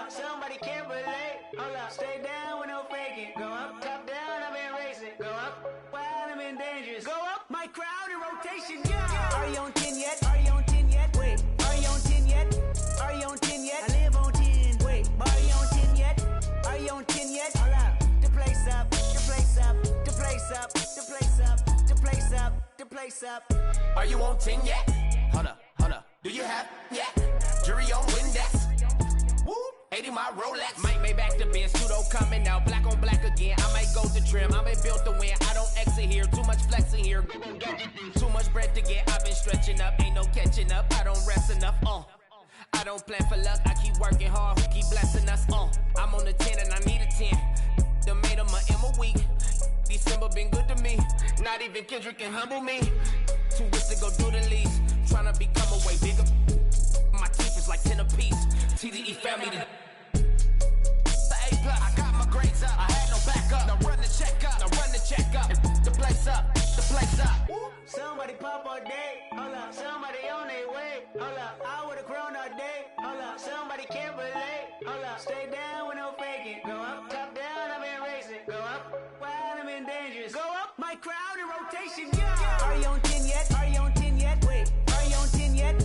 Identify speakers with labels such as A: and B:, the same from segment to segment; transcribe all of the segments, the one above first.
A: up, somebody can't relate. Hold up, stay down with no faking. Go up, top down, I've been racing. Go up, while I'm in dangerous. Go up, my crowd in rotation, yeah. Are you on 10 yet? Are you on 10 yet? Wait, are you on 10 yet? Are you on 10 yet? I live on 10. Wait, are you on 10 yet? Are you on 10 yet? Hold up, the place up, the place up, the place up, the place up, the place up, the place up.
B: Are you on 10 yet? Hold up. Do you have yet? Jury on Windex. Woo! 80 my Rolex. Might make back the Benz. Pseudo coming out. Black on black again. I might go to trim. I may built to win. I don't exit here. Too much flexing here. Too much bread to get. I've been stretching up. Ain't no catching up. I don't rest enough. I don't plan for luck. I keep working hard. Who keep blessing us? I'm on the 10 and I need a 10. Done made him a M a week. December been good to me. Not even Kendrick can humble me. Too rich to go do the least. Tryna become a way bigger. My teeth is like 10 apiece. TDE family to A+. I got my grades up. I had no backup. Now run the check up. Now run the check up. The place up. The place up.
A: Somebody pop all day. Hold up. Somebody on their way. Hold up. I would've grown all day. Hold up. Somebody can't relate. Hold up. Stay down with no faking. Go up. Top down. I've been racing. Go up. While I'm in dangerous. Go up. My crowd in rotation. Yeah. Are you on 10 yet? Are you on 10 yet? Wait. Are you on 10 yet?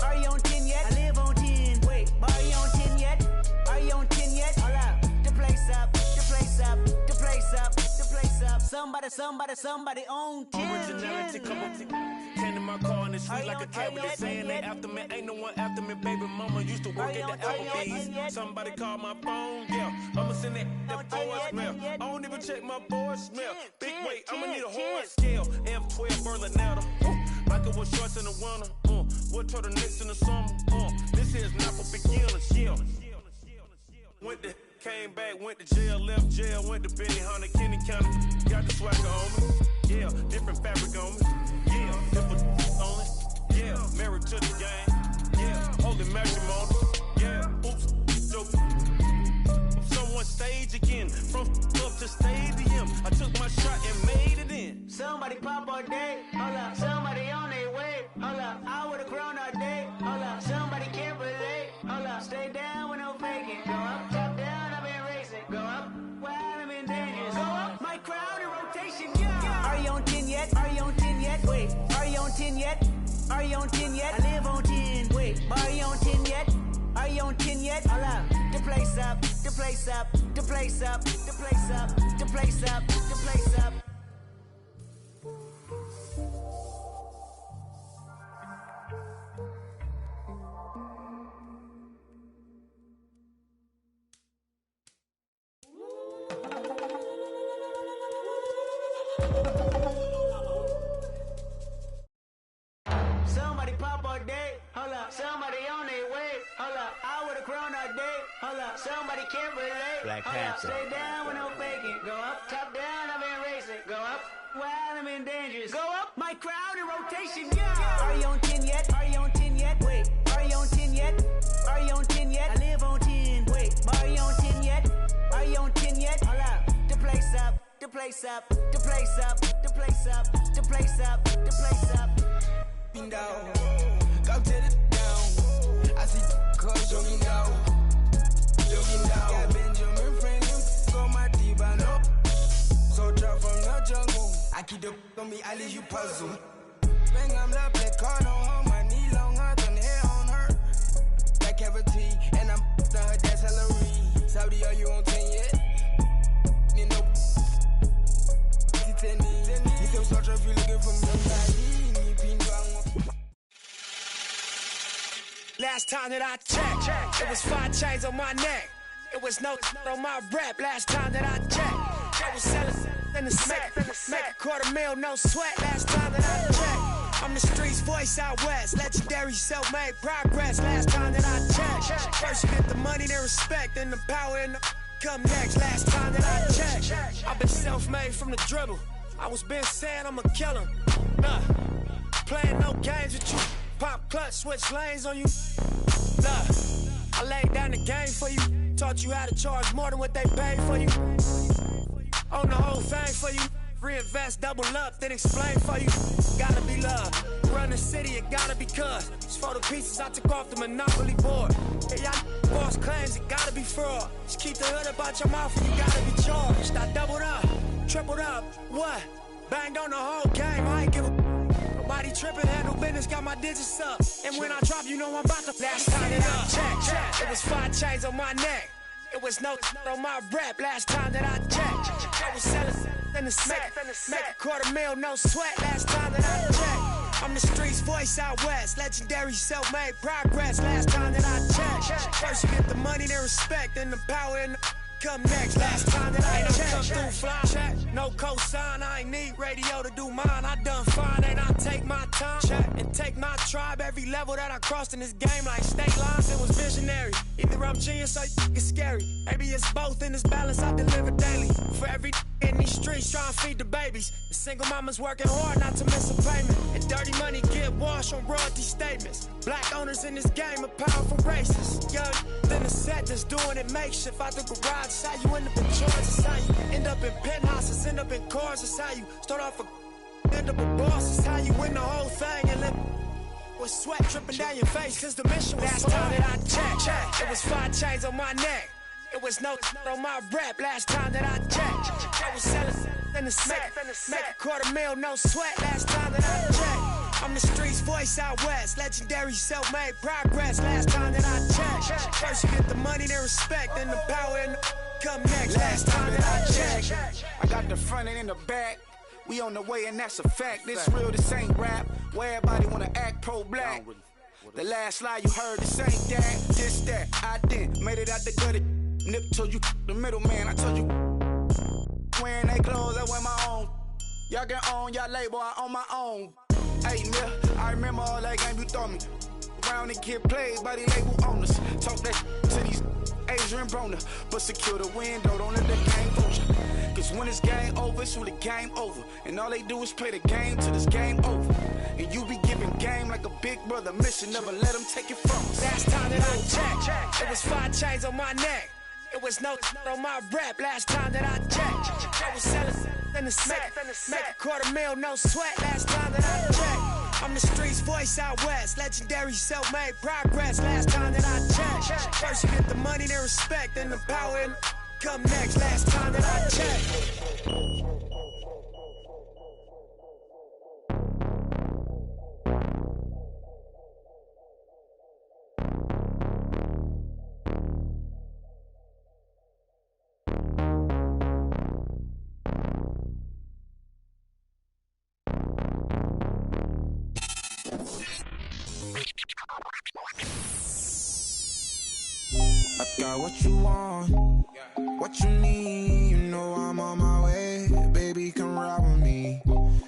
A: Are you on 10 yet? I live on 10. Wait. Are you on 10 yet? Are you on 10 yet? Hold up. The place up. The place up. The place up. The place up. Somebody on 10.
C: Originality, come on. 10 in my car in the street like a cat with a saying they after me. Ain't no one after me, baby mama used to work at the Applebee's. Somebody call my phone, yeah. I'ma send that voicemail. I don't even check my voicemail. Big weight, I'ma need a horse scale. F12 Berlinetta. Michael was shorts in the winter. What turtle Knicks in the summer. This here's not for beginners, yeah. Came back, went to jail, left jail, went to Benny Hunter, Kenny County. Got the swagger on me, yeah. Different fabric on me, yeah. Different on it, yeah. Married to the game, yeah. Holy matrimony, yeah. Oops, dope. Someone stage again, from up to stadium. I took my shot and made it in.
A: Somebody pop all day, hold up. Somebody on their way, hold up. I would've grown all day, hold up. Somebody can't relate, hold up. Stay down with no faking. Go up, top down, I've been racing. Go up, while I'm in dangerous. Go up, my crowd in rotation, yeah. Are you on 10 yet? Are you on 10 yet? Wait, are you on 10 yet? Are you on 10 yet? I live on 10. Wait, are you on 10 yet? Are you on 10 yet? Hold up, the place up, the place up, the place up, the place up, the place up, the place up. Somebody pop all day, hold up. Somebody on their way, hold up. I would've grown all day, hold up. Somebody can't relate,
D: Black
A: hold up.
D: Panther.
A: Stay down with no faking. Go up, top down, I've been racing. Go up, while I'm in dangerous. Go up, my crowd in rotation, yeah. Are you on 10 yet? Are you on 10 yet? Wait, are you on 10 yet? Are you on 10 yet? I live on 10. Wait, are you on 10 yet? Are you on 10 yet? Hold up, the place up, the place up, the place up, the place up, the place up, the place up.
E: Down. Go to the down. I see cuz jogging down. Jogging down. Got Benjamin Franklin on my T-Bano. So drop from the jungle. I keep the on me, I leave you puzzle. Bang, I'm the black card on my knee longer than hair on her. That cavity, and I'm to her that salary. Saudi, are you on 10 yet? Nino. You still start if you looking for me.
F: Last time that I checked, it was 5 chains on my neck. It was no on my rep. Last time that I checked, I was selling in the smack. Make a $250,000, no sweat. Last time that I checked, I'm the streets voice out west. Legendary self-made progress. Last time that I checked, first you get the money, then respect, then the power and the come next. Last time that I checked, I've been self-made from the dribble. I was been saying I'm a killer. Playing no games with you. Pop clutch, switch lanes on you. Look, I laid down the game for you. Taught you how to charge more than what they paid for you. Own the whole thing for you. Reinvest, double up, then explain for you. Gotta be love. Run the city, it gotta be cuz. It's for the pieces I took off the Monopoly board. Hey, y'all boss claims, it gotta be fraud. Just keep the hood about your mouth and you gotta be charged. I doubled up, tripled up, what? Banged on the whole game, I ain't give a nobody tripping, handle business, got my digits up. And when I drop, you know I'm about to last time that I checked. It was 5 chains on my neck. It was no on my rep last time that I checked. I was selling in the sack, make $250,000, no sweat last time that I checked. I'm the streets voice out west, legendary self-made progress last time that I checked. First you get the money, then respect, and the power and the come next. Last time that I checked. Come through fly check, no cosign, I ain't need radio to do mine. I done fine and I take my time check and take my tribe. Every level that I crossed in this game like state lines, it was visionary. Either I'm genius or it's scary. Maybe it's both in this balance I deliver daily. For every in these streets trying to feed the babies. The single mama's working hard not to miss a payment. And dirty money get washed on royalty statements. Black owners in this game are powerful racists. Young, then the set just doing it makeshift out the garage. It's how you end up in charge. It's how you end up in penthouses, end up in cars. It's how you start off a end up a boss. It's how you win the whole thing and live with sweat dripping down your face. Cause the mission was last time that I checked. It was 5 chains on my neck. It was no on my rep last time that I checked. I was selling in the sack, make $250,000, no sweat last time that I checked. I'm the streets voice out west, legendary self-made progress last time that I checked. First you get the money, then respect, then the power and the come next. Last time that I checked.
D: I got the front and in the back. We on the way and that's a fact. This real, this ain't rap. Where everybody wanna act pro-black. The last lie you heard, this ain't that, this that. I did, made it out the gutter. Nip told you the middleman. I told you wearing they clothes, I wear my own. Y'all get on y'all label, I own my own. Hey, Mill, I remember all that game you throw me. Round and get played by the label owners. Talk that to these Adrian Broner, but secure the window, don't let the game close. Cause when it's game over, it's really game over. And all they do is play the game till this game over. And you be giving game like a big brother mission, never let them take it from us.
F: Last time that I checked, it was 5 chains on my neck. It was no on my rep last time that I checked. I was selling in the sack, make $250,000, no sweat last time that I checked. I'm the streets voice out west, legendary self-made progress last time that I checked. First you get the money, then respect, then the power and come next. Last time that I checked.
E: I got what you want, what you need. You know I'm on my way, baby, come ride with me.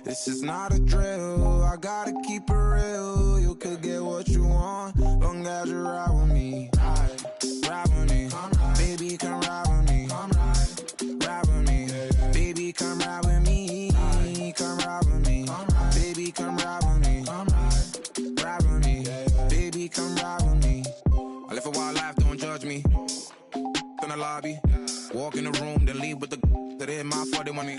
E: This is not a drill, I gotta keep it real. You could get what you want, long as you ride with me. Ride with me, baby, come ride with me. Ride with me, baby, come ride with me. Come ride with me, baby, come ride with me. Ride with me, baby, come ride with me. I live a wild life, don't judge me. In the lobby, walk in the room, then leave with the that hit my 40 money.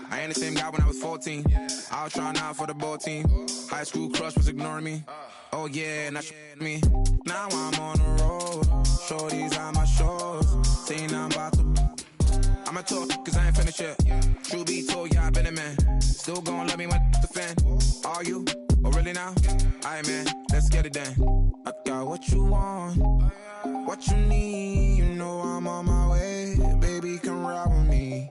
E: I ain't the same guy when I was 14. I was trying out for the ball team. High school crush was ignoring me. Oh yeah, and that me. Now I'm on the road. Shorties on my shores. Saying I'm about to. I'ma talk, cause I ain't finished yet. True be told, yeah, I been a man. Still gon' love me when the fan. Are you? Oh, really now? Aight, man, let's get it done. I got what you want, what you need. You know I'm on my way, baby, come ride with me.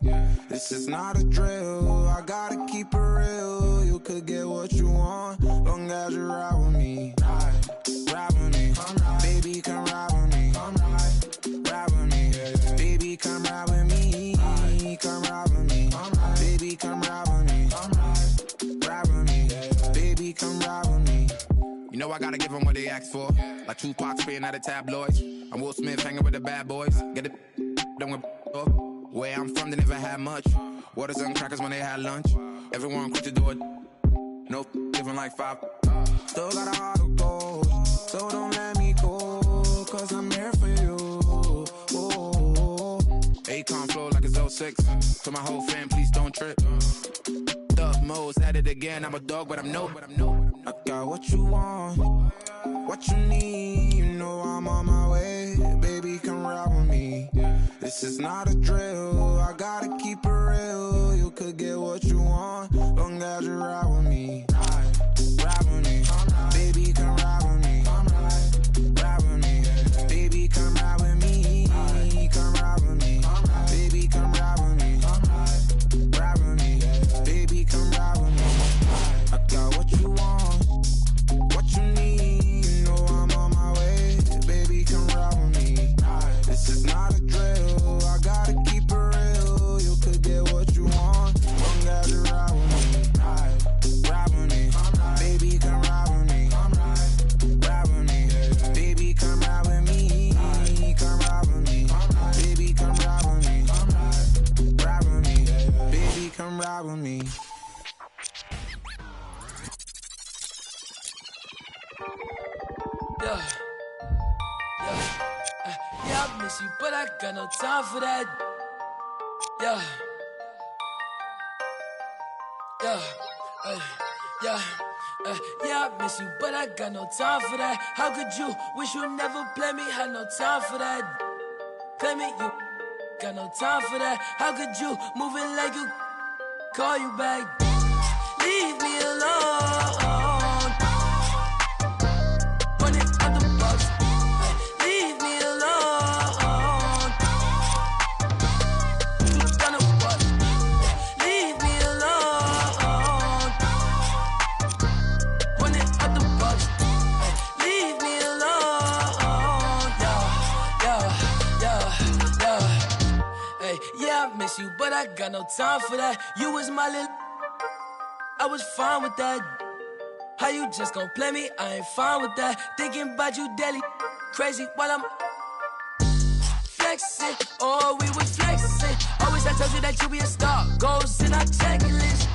E: This is not a drill, I gotta keep it real. You could get what you want, long as you ride with me. Ride with me, baby, come ride with me. Ride with me, baby, come ride with me. Come ride with me, baby, come ride with me. Ride with me, baby, come ride with me. You know I gotta give them what they asked for. Like Tupac spitting out of tabloids. I'm Will Smith hanging with the bad boys. Get it done with where I'm from, they never had much. Waters and crackers when they had lunch. Everyone quick to do it. No giving like 5. Still got a heart of gold, so don't let me go, cause I'm here for you. Akon flow like it's 06. To my whole fam, please don't trip. Thug modes at it again. I'm a dog, but I'm no. I got what you want, what you need. You know I'm on my way, baby, come ride with me. This is not a drill, I gotta keep it real. You could get what you want, long as you ride with me. Ride with me, baby, come ride with me. Ride with me, baby, come ride with me. Come ride with me, baby, come ride with me. Ride with me, baby, come ride with me. I got what you want, what you need. You know I'm on my way, baby, come ride with me. This is not a drill, I gotta keep it real. You could get what you want, long as you ride with me. Ride with me, baby, come ride with me. Ride with me, baby, come ride with me. Come ride with me, baby, come ride with me. Ride with me, baby, come ride with me.
G: Yeah, I miss you, but I got no time for that. Yeah, I miss you, but I got no time for that. How could you wish you never play me? Had no time for that. Play me, you got no time for that. How could you move it like you call you back? Leave me alone. Running out the box. Leave me alone. You gonna what? Leave me alone. Running out the box. Leave me alone. Hey, yeah, I miss you, but I got no time for that. You was my little, I was fine with that. How you just gon' play me? I ain't fine with that. Thinking about you daily, crazy while I'm flexing. Oh, we was flexing. Always I told you that you be a star. Goals in our checklist.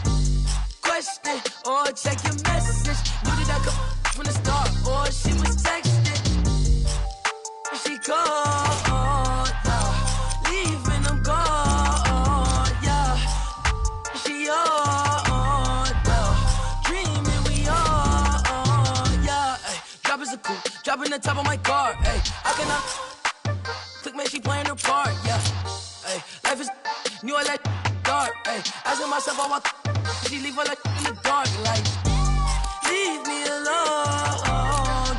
G: Question or check your message. Knew that I could from the start. Or she was texting. She called, yeah. Leaving them gone, yeah. She on, yeah. Dreaming we on, yeah. Ay, drop is a coupe, dropping the top of my car. Ay, I cannot click, man, she playing her part, yeah. Ay, life is new, I like dark. Ay, asking myself, how she leave her like in the dark, like leave me alone.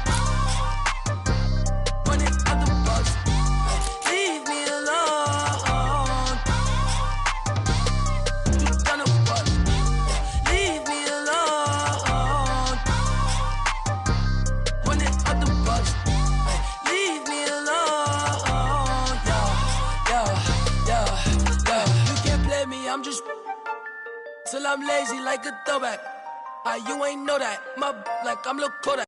G: Running out the box. Leave me alone. You gonna what? Leave me alone. Running out the box. Leave me alone. Yeah. You can't play me, I'm just till I'm lazy like a throwback. You ain't know that. My like I'm Lil Kodak.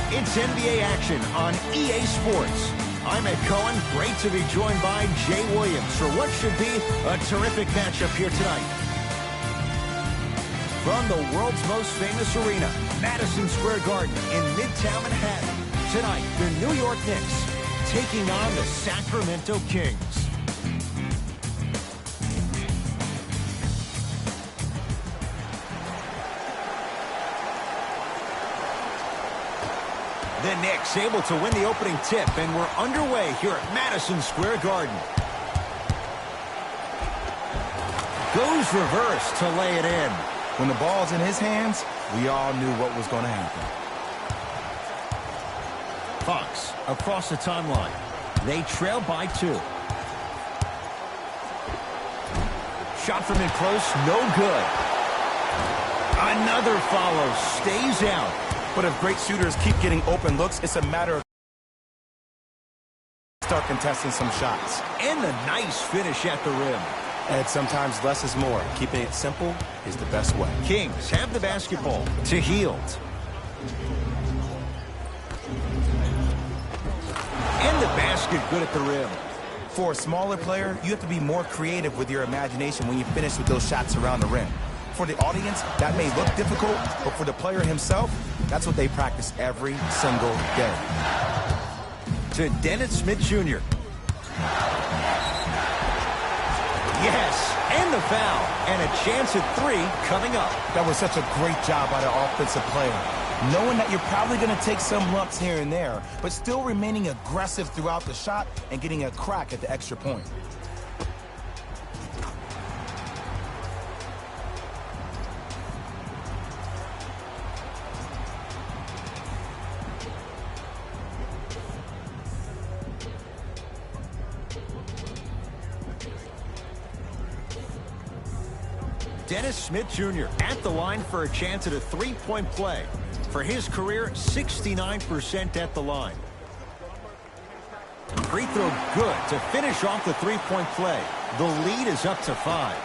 H: It's NBA action on EA Sports. I'm Ed Cohen. Great to be joined by Jay Williams for what should be a terrific matchup here tonight. From the world's most famous arena, Madison Square Garden in Midtown Manhattan. Tonight, the New York Knicks taking on the Sacramento Kings. The Knicks able to win the opening tip, and we're underway here at Madison Square Garden. Goes reverse to lay it in.
I: When the ball's in his hands, we all knew what was going to happen.
H: Fox across the timeline. They trail by 2. Shot from in close, no good. Another follow, stays out.
I: But if great shooters keep getting open looks, it's a matter of start contesting some shots.
H: And the nice finish at the rim.
I: And sometimes less is more. Keeping it simple is the best way.
H: Kings have the basketball to Hield. And the basket good at the rim.
I: For a smaller player, you have to be more creative with your imagination when you finish with those shots around the rim. For the audience, that may look difficult, but for the player himself, that's what they practice every single day.
H: To Dennis Smith Jr. Yes, and the foul. And a chance at 3 coming up.
I: That was such a great job by the offensive player. knowing that you're probably going to take some lumps here and there, but still remaining aggressive throughout the shot and getting a crack at the extra point.
H: Dennis Smith Jr. at the line for a chance at a three-point play. For his career, 69% at the line. Free throw good to finish off the three-point play. The lead is up to 5.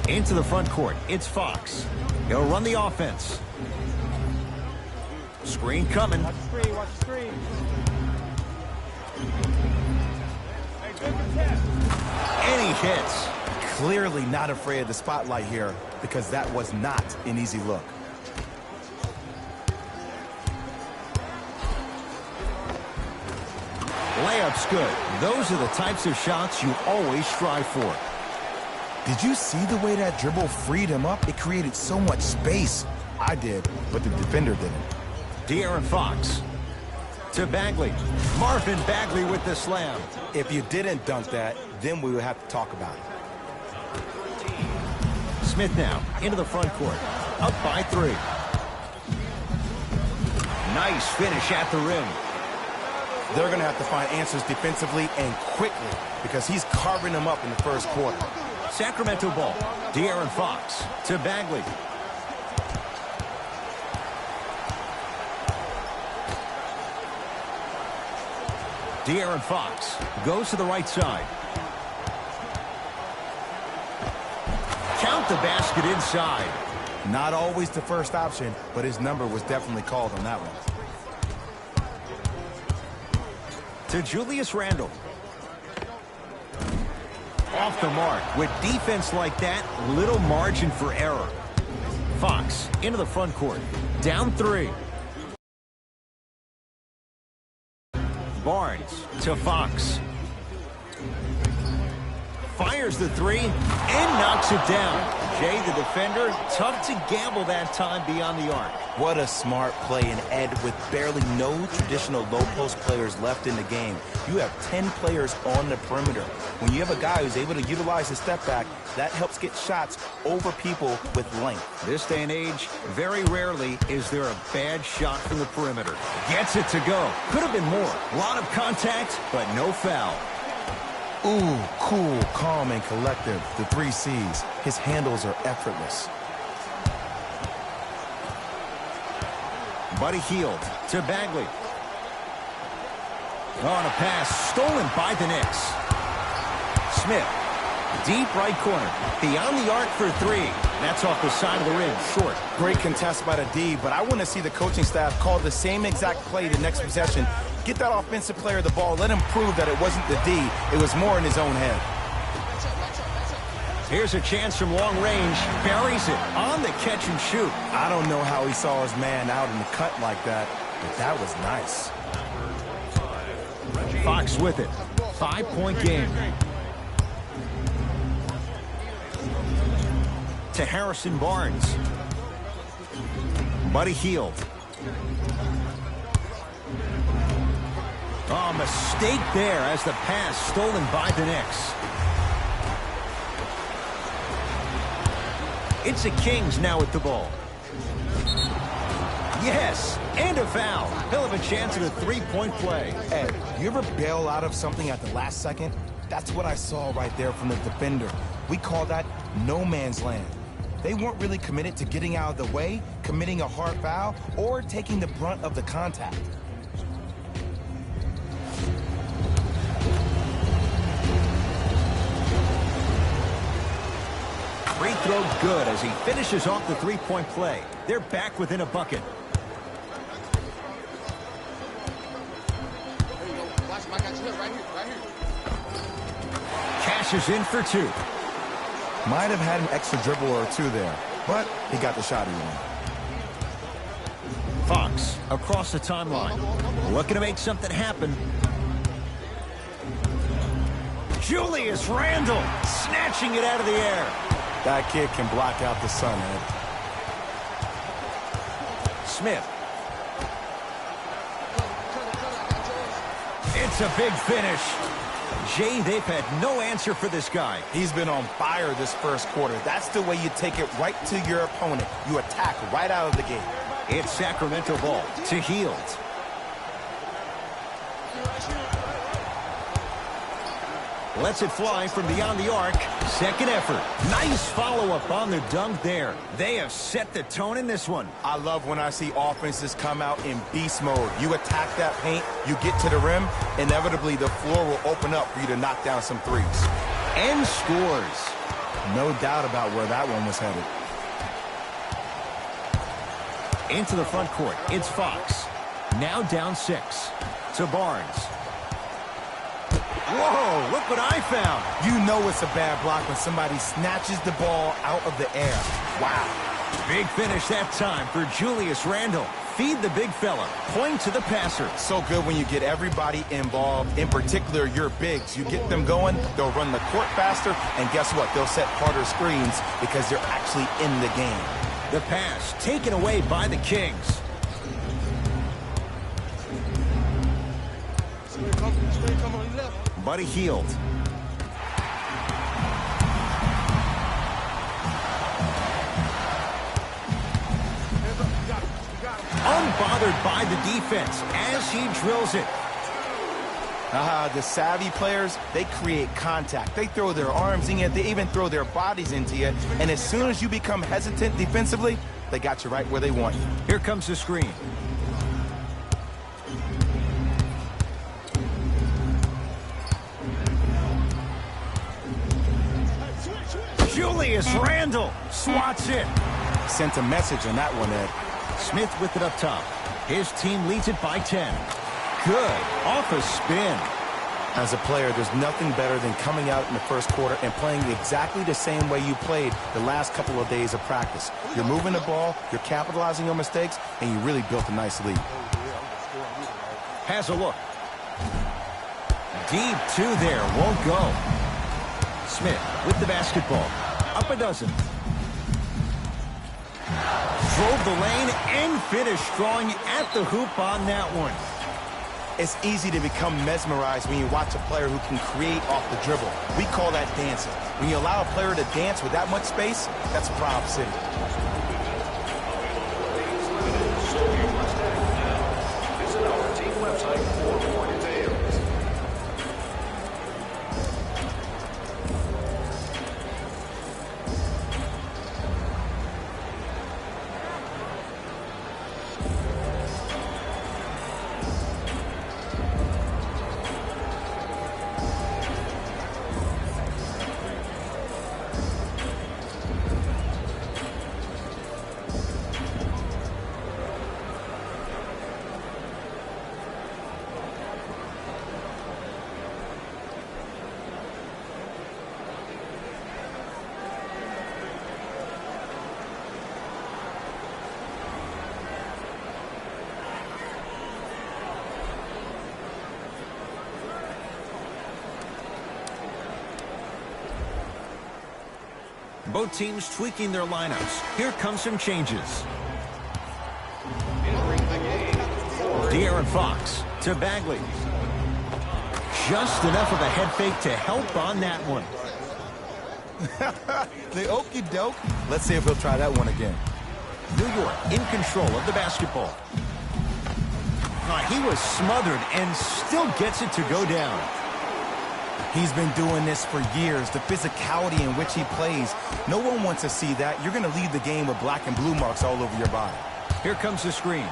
H: Into the front court, it's Fox. He'll run the offense. Screen coming.
J: Watch the screen, watch the screen. Hey, good contest.
H: And he hits.
I: Clearly not afraid of the spotlight here because that was not an easy look.
H: Layup's good. Those are the types of shots you always strive for.
I: Did you see the way that dribble freed him up? It created so much space. I did, but the defender didn't.
H: De'Aaron Fox to Bagley. Marvin Bagley with the slam.
I: If you didn't dunk that, then we would have to talk about it.
H: Smith now into the front court. Up by 3. Nice finish at the rim.
I: They're going to have to find answers defensively and quickly because he's carving them up in the first quarter.
H: Sacramento ball. De'Aaron Fox to Bagley. De'Aaron Fox goes to the right side. Count the basket inside.
I: Not always the first option, but his number was definitely called on that one.
H: To Julius Randle. Off the mark. With defense like that, little margin for error. Fox into the front court. Down 3. Barnes to Fox. Fires the 3 and knocks it down. Jay, the defender, tough to gamble that time beyond the arc.
I: What a smart play, and Ed, with barely no traditional low-post players left in the game, you have 10 players on the perimeter. When you have a guy who's able to utilize the step back, that helps get shots over people with length.
H: This day and age, very rarely is there a bad shot from the perimeter. Gets it to go. Could have been more. A lot of contact, but no foul.
I: Ooh, cool, calm, and collective. The 3 C's. His handles are effortless.
H: Buddy Hield to Bagley. On a pass, stolen by the Knicks. Smith, deep right corner. Beyond the arc for 3. That's off the side of the rim, short.
I: Great contest by the D, but I want to see the coaching staff call the same exact play the next possession. Get that offensive player the ball. Let him prove that it wasn't the D. It was more in his own head.
H: Here's a chance from long range. Buries it on the catch and shoot.
I: I don't know how he saw his man out in the cut like that, but that was nice.
H: Fox with it. 5-point game. To Harrison Barnes. Buddy Hield. Oh, mistake there as the pass stolen by the Knicks. It's the Kings now with the ball. Yes, and a foul. He'll have a chance at a 3-point play.
I: Ed, you ever bail out of something at the last second? That's what I saw right there from the defender. We call that no man's land. They weren't really committed to getting out of the way, committing a hard foul, or taking the brunt of the contact.
H: Free throw good as he finishes off the 3-point play. They're back within a bucket. Cashes in for 2.
I: Might have had an extra dribble or 2 there, but he got the shot he wanted.
H: Fox across the timeline. Looking to make something happen. Julius Randle snatching it out of the air.
I: That kid can block out the sun, Ed.
H: Smith. It's a big finish. Jay, they've had no answer for this guy.
I: He's been on fire this first quarter. That's the way you take it right to your opponent. You attack right out of the gate.
H: It's Sacramento ball to Hield. Lets it fly from beyond the arc. Second effort. Nice follow-up on the dunk there. They have set the tone in this one.
I: I love when I see offenses come out in beast mode. You attack that paint, you get to the rim, inevitably the floor will open up for you to knock down some threes.
H: And scores.
I: No doubt about where that one was headed.
H: Into the front court. It's Fox. Now down 6. To Barnes. Whoa, look what I found.
I: You know it's a bad block when somebody snatches the ball out of the air. Wow.
H: Big finish that time for Julius Randle. Feed the big fella. Point to the passer.
I: So good when you get everybody involved, in particular your bigs. You get them going, they'll run the court faster, and guess what? They'll set harder screens because they're actually in the game.
H: The pass taken away by the Kings. Buddy Hield. Unbothered by the defense as he drills it.
I: The savvy players, they create contact. They throw their arms in you. They even throw their bodies into you. And as soon as you become hesitant defensively, they got you right where they want you.
H: Here comes the screen. Julius Randle swats it.
I: Sent a message on that one, Ed.
H: Smith with it up top. His team leads it by 10. Good. Off a spin.
I: As a player, there's nothing better than coming out in the first quarter and playing exactly the same way you played the last couple of days of practice. You're moving the ball, you're capitalizing on mistakes, and you really built a nice lead.
H: Has a look. Deep 2 there. Won't go. Smith with the basketball. Up a dozen. Drove the lane and finished strong at the hoop on that one.
I: It's easy to become mesmerized when you watch a player who can create off the dribble. We call that dancing. When you allow a player to dance with that much space, that's a proud city.
K: Visit our team website for more details.
H: Both teams tweaking their lineups. Here come some changes. De'Aaron Fox to Bagley. Just enough of a head fake to help on that one.
I: The okie doke. Let's see if he'll try that one again.
H: New York in control of the basketball. He was smothered and still gets it to go down.
I: He's been doing this for years. The physicality in which he plays. No one wants to see that. You're going to leave the game with black and blue marks all over your body.
H: Here comes the screen.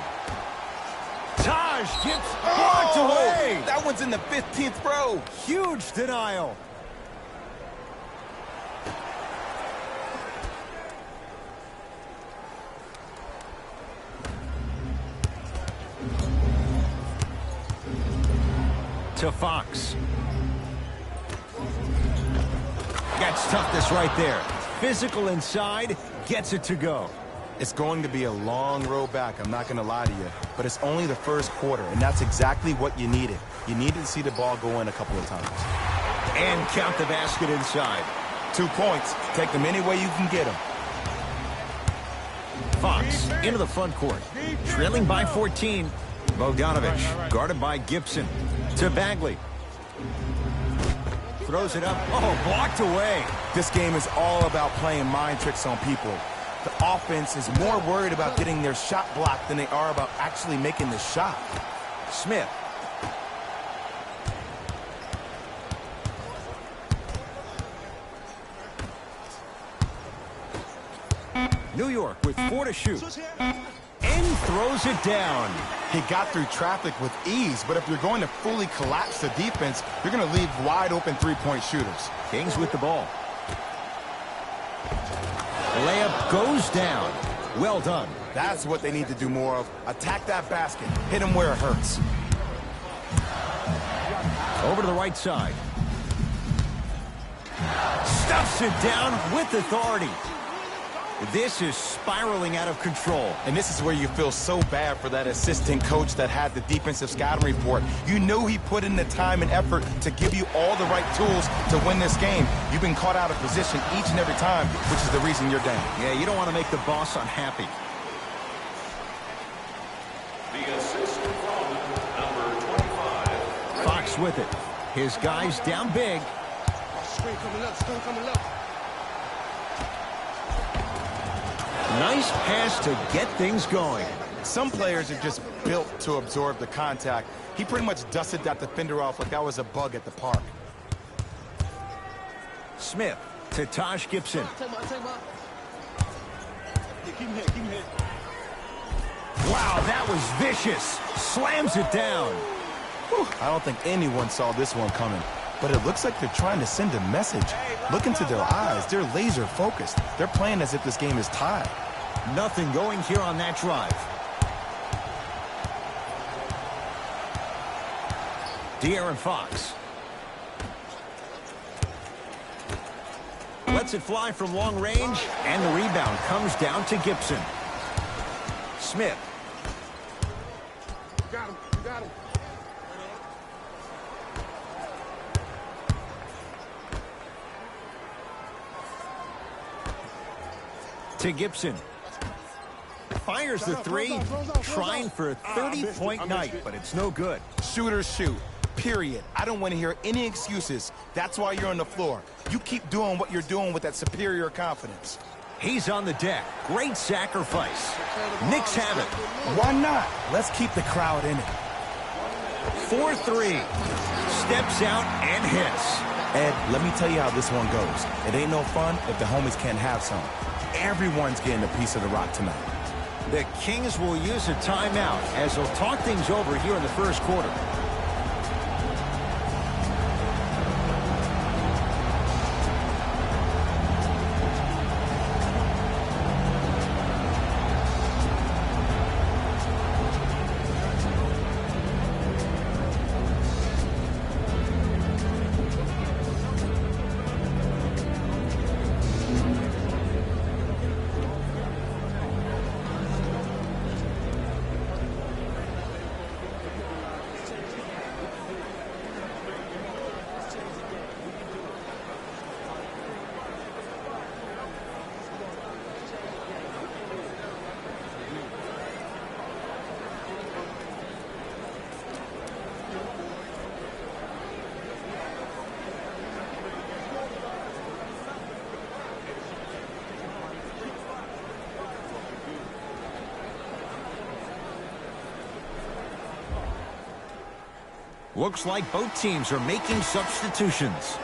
H: Taj gets blocked away.
I: That one's in the 15th row.
H: Huge denial. To Fox. Gets toughness right there. Physical inside, gets it to go.
I: It's going to be a long road back, I'm not going to lie to you. But it's only the first quarter, and that's exactly what you needed. You needed to see the ball go in a couple of times.
H: And count the basket inside.
I: 2 points. Take them any way you can get them.
H: Fox into the front court. Trailing by 14. Bogdanovich guarded by Gibson. To Bagley. Throws it up. Oh, blocked away.
I: This game is all about playing mind tricks on people. The offense is more worried about getting their shot blocked than they are about actually making the shot.
H: Smith. New York with 4 to shoot. And throws it down.
I: He got through traffic with ease, but if you're going to fully collapse the defense, you're going to leave wide open three-point shooters.
H: Kings with the ball. Layup goes down. Well done.
I: That's what they need to do more of. Attack that basket. Hit him where it hurts.
H: Over to the right side. Stuffs it down with authority. This is spiraling out of control.
I: And this is where you feel so bad for that assistant coach that had the defensive scouting report. You know he put in the time and effort to give you all the right tools to win this game. You've been caught out of position each and every time, which is the reason you're down.
H: Yeah, you don't want to make the boss unhappy.
K: The assistant from number 25.
H: Fox with it. His guys down big.
F: Screen coming up.
H: Nice pass to get things going.
I: Some players are just built to absorb the contact. He pretty much dusted that defender off like that was a bug at the park.
H: Smith to Taj Gibson. Wow, that was vicious. Slams it down.
I: Whew, I don't think anyone saw this one coming, but it looks like they're trying to send a message. Look into their eyes. They're laser focused. They're playing as if this game is tied.
H: Nothing going here on that drive. De'Aaron Fox. Lets it fly from long range, and the rebound comes down to Gibson. Smith.
F: You got him.
H: To Gibson. Fires the three, trying for a 30-point night, but it's no good.
I: Shooters shoot, period. I don't want to hear any excuses. That's why you're on the floor. You keep doing what you're doing with that superior confidence.
H: He's on the deck. Great sacrifice. Knicks have it.
I: Why not? Let's keep the crowd in it.
H: 4-3. Steps out and hits.
I: Ed, let me tell you how this one goes. It ain't no fun if the homies can't have some. Everyone's getting a piece of the rock tonight.
H: The Kings will use a timeout as they'll talk things over here in the first quarter. Looks like both teams are making substitutions.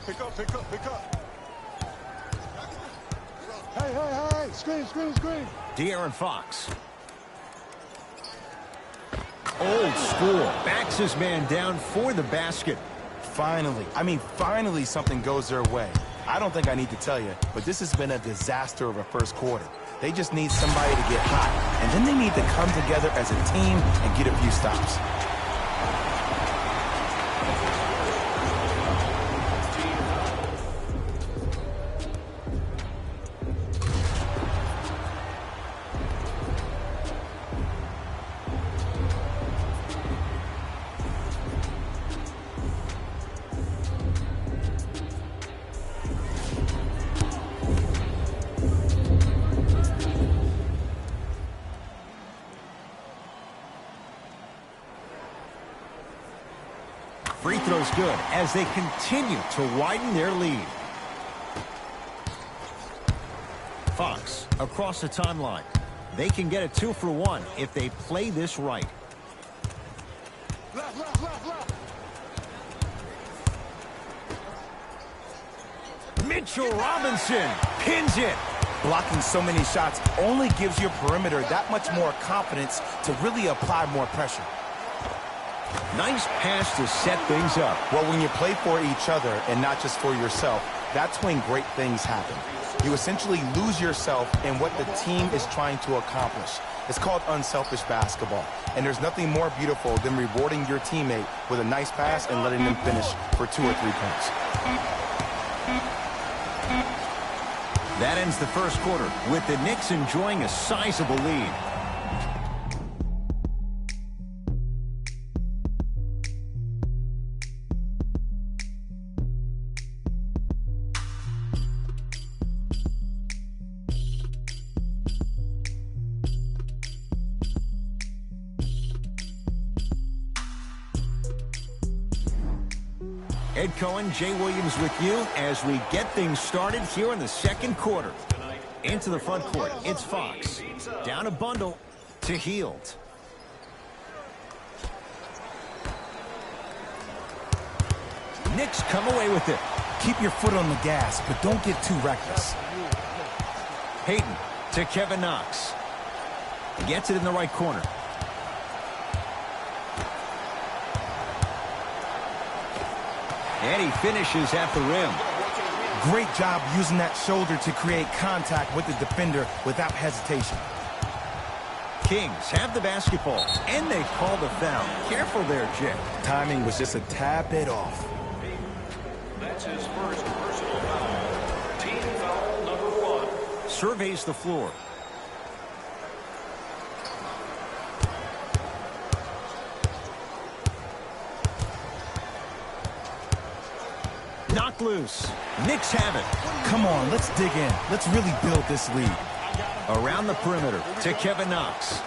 J: Pick up, pick up, pick up. Hey, hey, hey, screen, screen, screen.
H: De'Aaron Fox. Old school. Backs his man down for the basket.
I: Finally. I mean, finally something goes their way. I don't think I need to tell you, but this has been a disaster of a first quarter. They just need somebody to get hot, and then they need to come together as a team and get a few stops.
H: Free throw's good as they continue to widen their lead. Fox across the timeline. They can get a 2 for 1 if they play this right. Mitchell Robinson pins it.
I: Blocking so many shots only gives your perimeter that much more confidence to really apply more pressure.
H: Nice pass to set things up.
I: Well, when you play for each other and not just for yourself, that's when great things happen. You essentially lose yourself in what the team is trying to accomplish. It's called unselfish basketball. And there's nothing more beautiful than rewarding your teammate with a nice pass and letting them finish for 2 or 3 points.
H: That ends the first quarter with the Knicks enjoying a sizable lead. Ed Cohen, Jay Williams with you as we get things started here in the second quarter. Into the front court, it's Fox. Down a bundle to Hield. Knicks come away with it.
I: Keep your foot on the gas, but don't get too reckless.
H: Hayden to Kevin Knox. Gets it in the right corner. And he finishes at the rim.
I: Great job using that shoulder to create contact with the defender without hesitation.
H: Kings have the basketball, and they call the foul. Careful there, Jay.
I: Timing was just a tad bit off.
K: That's his first personal foul. Team foul number 1.
H: Surveys the floor. Knocked loose. Knicks have it.
I: Come on, let's dig in. Let's really build this lead.
H: Around the perimeter to Kevin Knox.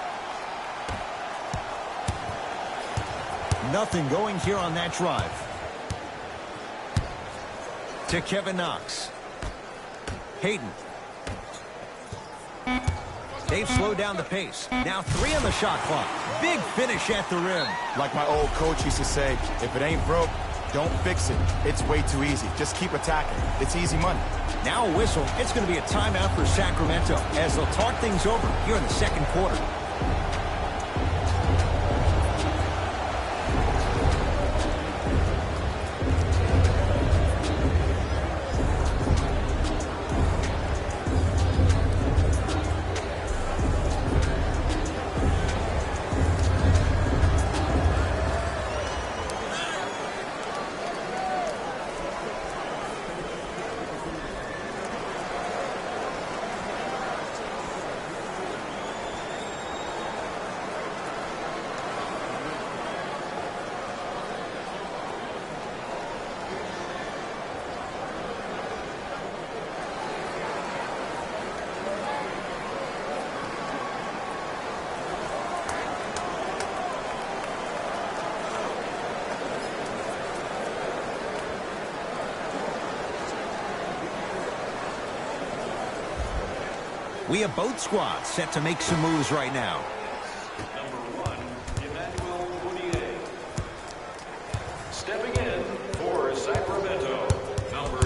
H: Nothing going here on that drive. To Kevin Knox. Hayden. They've slowed down the pace. Now 3 on the shot clock. Big finish at the rim.
I: Like my old coach used to say, if it ain't broke, don't fix it. It's way too easy. Just keep attacking. It's easy money.
H: Now a whistle. It's going to be a timeout for Sacramento as they'll talk things over here in the second quarter. We have both squads set to make some moves right now.
K: Number 1, Emmanuel Fournier. Stepping in for Sacramento, number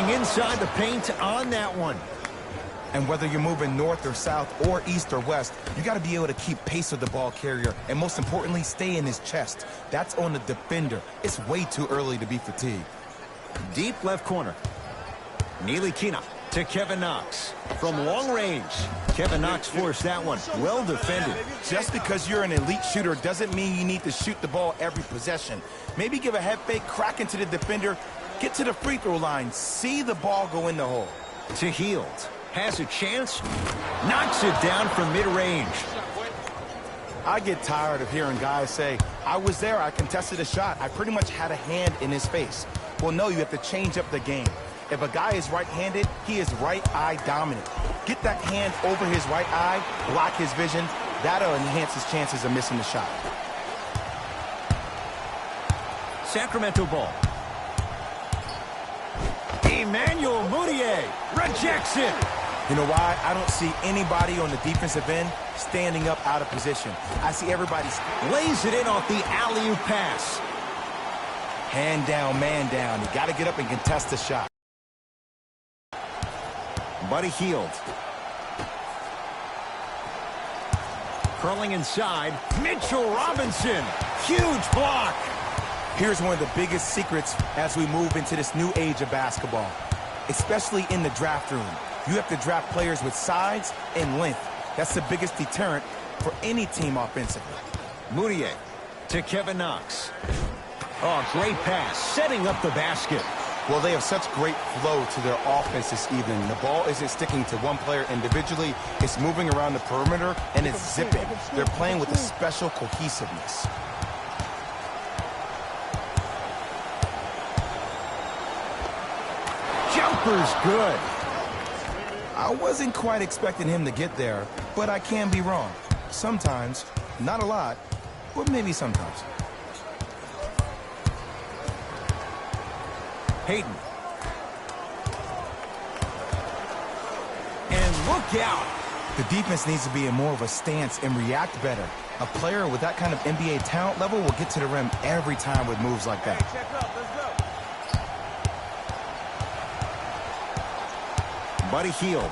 H: Getting inside the paint on that one.
I: And whether you're moving north or south or east or west, you got to be able to keep pace with the ball carrier and most importantly, stay in his chest. That's on the defender. It's way too early to be fatigued.
H: Deep left corner. Neely Kina to Kevin Knox. From long range, Kevin Knox forced that one. Well defended.
I: Just because you're an elite shooter doesn't mean you need to shoot the ball every possession. Maybe give a head fake, crack into the defender, get to the free throw line, see the ball go in the hole.
H: To Hield. Has a chance. Knocks it down from mid-range.
I: I get tired of hearing guys say, I was there, I contested a shot, I pretty much had a hand in his face. Well, no, you have to change up the game. If a guy is right-handed, he is right eye dominant. Get that hand over his right eye, block his vision. That'll enhance his chances of missing the shot.
H: Sacramento ball. Emmanuel Mudiay rejects it.
I: You know why? I don't see anybody on the defensive end standing up out of position. I see everybody
H: lays it in off the alley-oop pass.
I: Hand down, man down. You got to get up and contest the shot.
H: Buddy Hield. Curling inside. Mitchell Robinson. Huge block.
I: Here's one of the biggest secrets as we move into this new age of basketball, especially in the draft room. You have to draft players with size and length. That's the biggest deterrent for any team offensively.
H: Mudiay to Kevin Knox. Oh, great pass, setting up the basket.
I: Well, they have such great flow to their offense this evening. The ball isn't sticking to one player individually. It's moving around the perimeter, and it's zipping. They're playing with a special cohesiveness.
H: Jumper's good.
I: I wasn't quite expecting him to get there, but I can be wrong. Sometimes, not a lot, but maybe sometimes.
H: Hayden. And look out.
I: The defense needs to be in more of a stance and react better. A player with that kind of NBA talent level will get to the rim every time with moves like that.
H: Buddy Hield.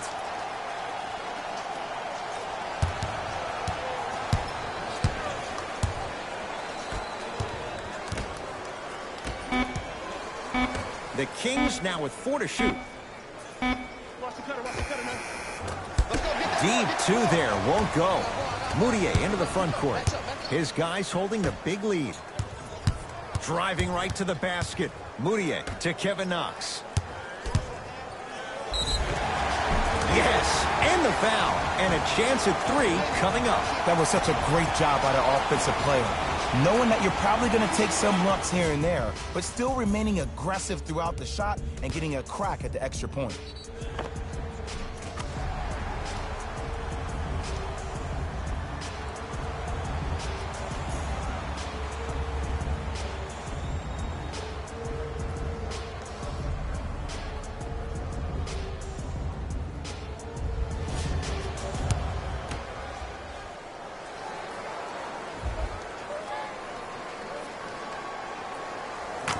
H: The Kings now with 4 to shoot. Deep 2 there, won't go. Mudiay into the front court. His guys holding the big lead. Driving right to the basket. Mudiay to Kevin Knox. Yes, and the foul. And a chance at 3 coming up.
I: That was such a great job by the offensive player. Knowing that you're probably going to take some lumps here and there, but still remaining aggressive throughout the shot and getting a crack at the extra point.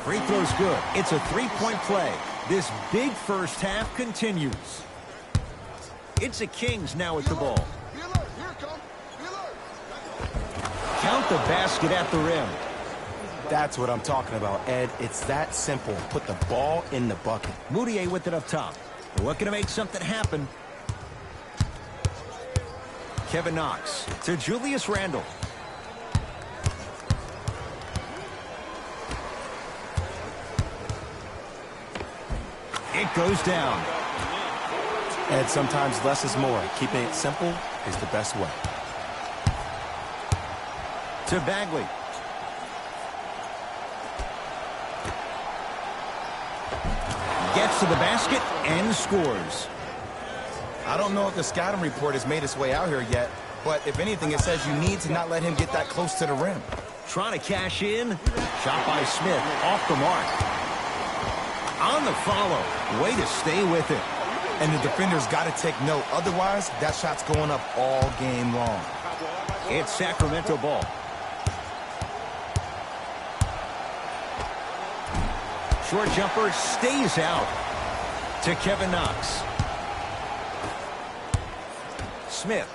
H: Free throw's good. It's a 3-point play. This big first half continues. It's the Kings now with the ball. Count the basket at the rim.
I: That's what I'm talking about, Ed. It's that simple. Put the ball in the bucket.
H: Mudiay with it up top. Looking to make something happen. Kevin Knox to Julius Randle. It goes down.
I: Ed, sometimes less is more. Keeping it simple is the best way.
H: To Bagley. Gets to the basket and scores.
I: I don't know if the scouting report has made its way out here yet, but if anything, it says you need to not let him get that close to the rim.
H: Trying to cash in. Shot by Smith off the mark. On the follow. Way to stay with it.
I: And the defender's got to take note. Otherwise, that shot's going up all game long.
H: It's Sacramento ball. Short jumper stays out. to Kevin Knox. Smith.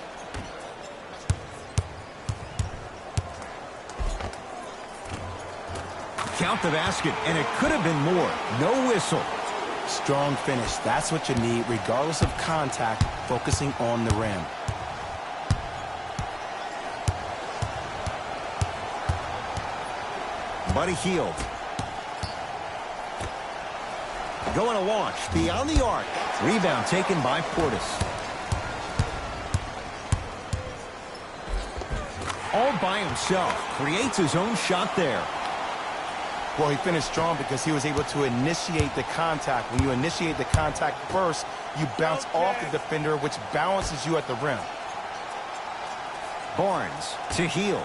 H: Count the basket, and it could have been more. No whistle.
I: Strong finish. That's what you need, regardless of contact, focusing on the rim.
H: Buddy Hield. Going to launch beyond the arc. Rebound taken by Portis. All by himself. Creates his own shot there.
I: Well, he finished strong because he was able to initiate the contact. When you initiate the contact first, you bounce off the defender, which balances you at the rim.
H: Barnes to Hield.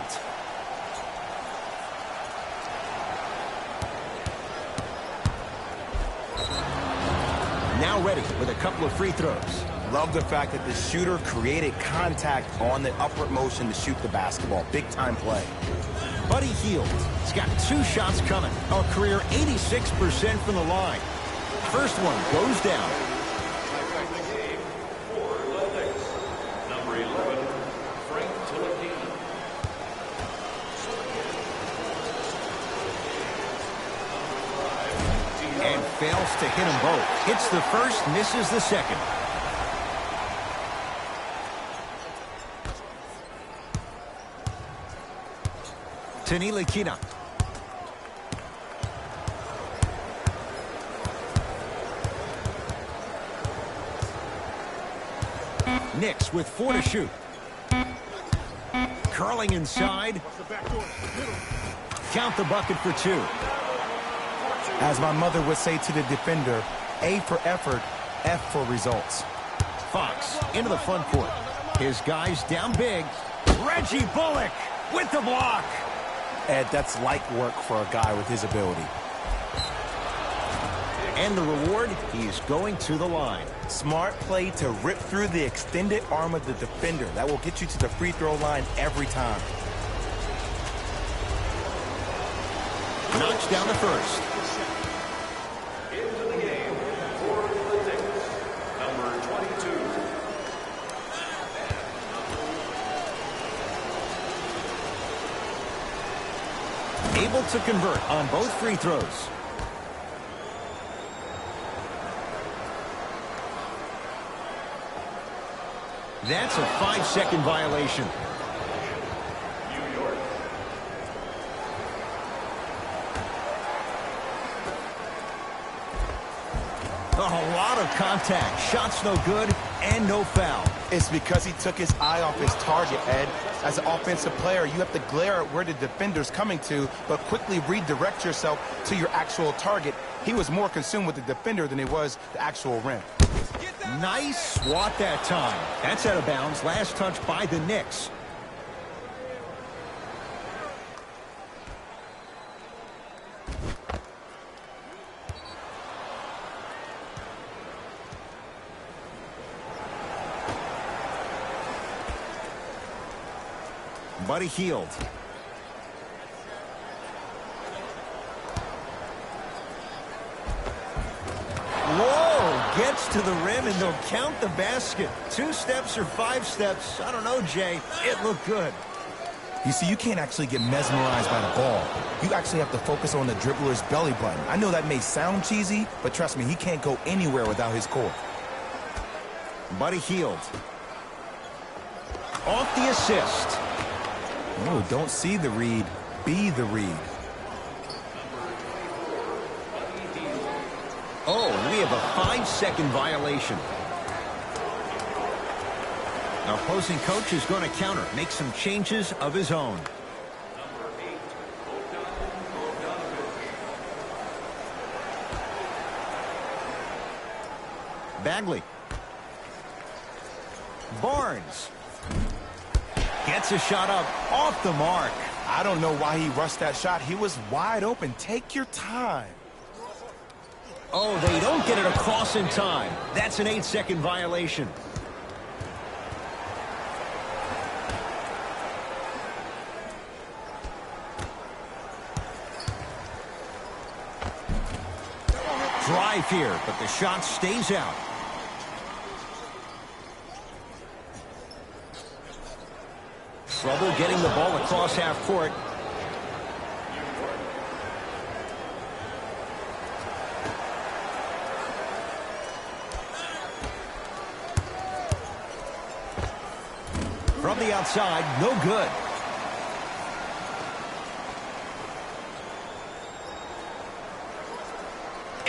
H: Now ready with a couple of free throws.
I: Love the fact that the shooter created contact on the upward motion to shoot the basketball. Big-time play.
H: Buddy Hield has got 2 shots coming. A career 86% from the line. First one goes down.
K: For the Knicks, number 11, Frank Tilapina.
H: And fails to hit them both. Hits the first, misses the second. Ntilikina. Knicks with 4 to shoot. Curling inside. Count the bucket for 2.
I: As my mother would say to the defender, A for effort, F for results.
H: Fox into the front court. His guys down big. Reggie Bullock with the block.
I: Ed, that's light work for a guy with his ability.
H: And the reward, he's going to the line.
I: Smart play to rip through the extended arm of the defender. That will get you to the free throw line every time.
H: Knocks down the first.
K: Into the game for the Knicks, number 22.
H: Able to convert on both free throws. That's a 5-second violation.
K: New York.
H: A lot of contact. Shots no good and no foul.
I: It's because he took his eye off his target, Ed. As an offensive player, you have to glare at where the defender's coming to, but quickly redirect yourself to your actual target. He was more consumed with the defender than he was the actual rim.
H: Nice swat that time. That's out of bounds. Last touch by the Knicks. Buddy Hield. Whoa, gets to the rim and they'll count the basket. 2 steps or 5 steps. I don't know, Jay. It looked good.
I: You see, you can't actually get mesmerized by the ball. You actually have to focus on the dribbler's belly button. I know that may sound cheesy, but trust me, he can't go anywhere without his core.
H: Buddy Hield. Off the assist.
I: No, don't see the read. Be the read.
H: Oh, we have a 5-second violation. Our opposing coach is going to counter, make some changes of his own. Bagley. Barnes. Gets a shot up off the mark.
I: I don't know why he rushed that shot. He was wide open. Take your time.
H: Oh, they don't get it across in time. That's an 8-second violation. drive here, but the shot stays out. Trouble getting the ball across half court. From the outside, no good.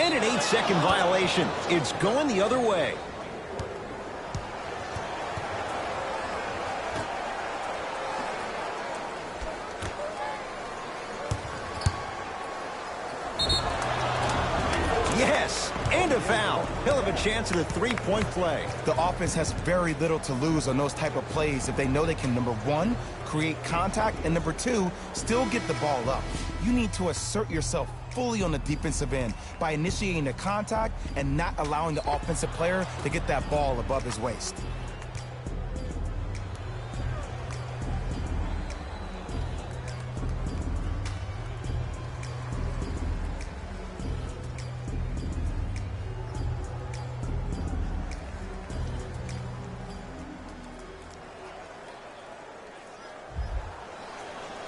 H: And an 8-second violation. It's going the other way. Yes, and a foul. He'll have a chance at a three-point play.
I: The offense has very little to lose on those type of plays if they know they can, number one, create contact, and number two, still get the ball up. You need to assert yourself fully on the defensive end by initiating the contact and not allowing the offensive player to get that ball above his waist.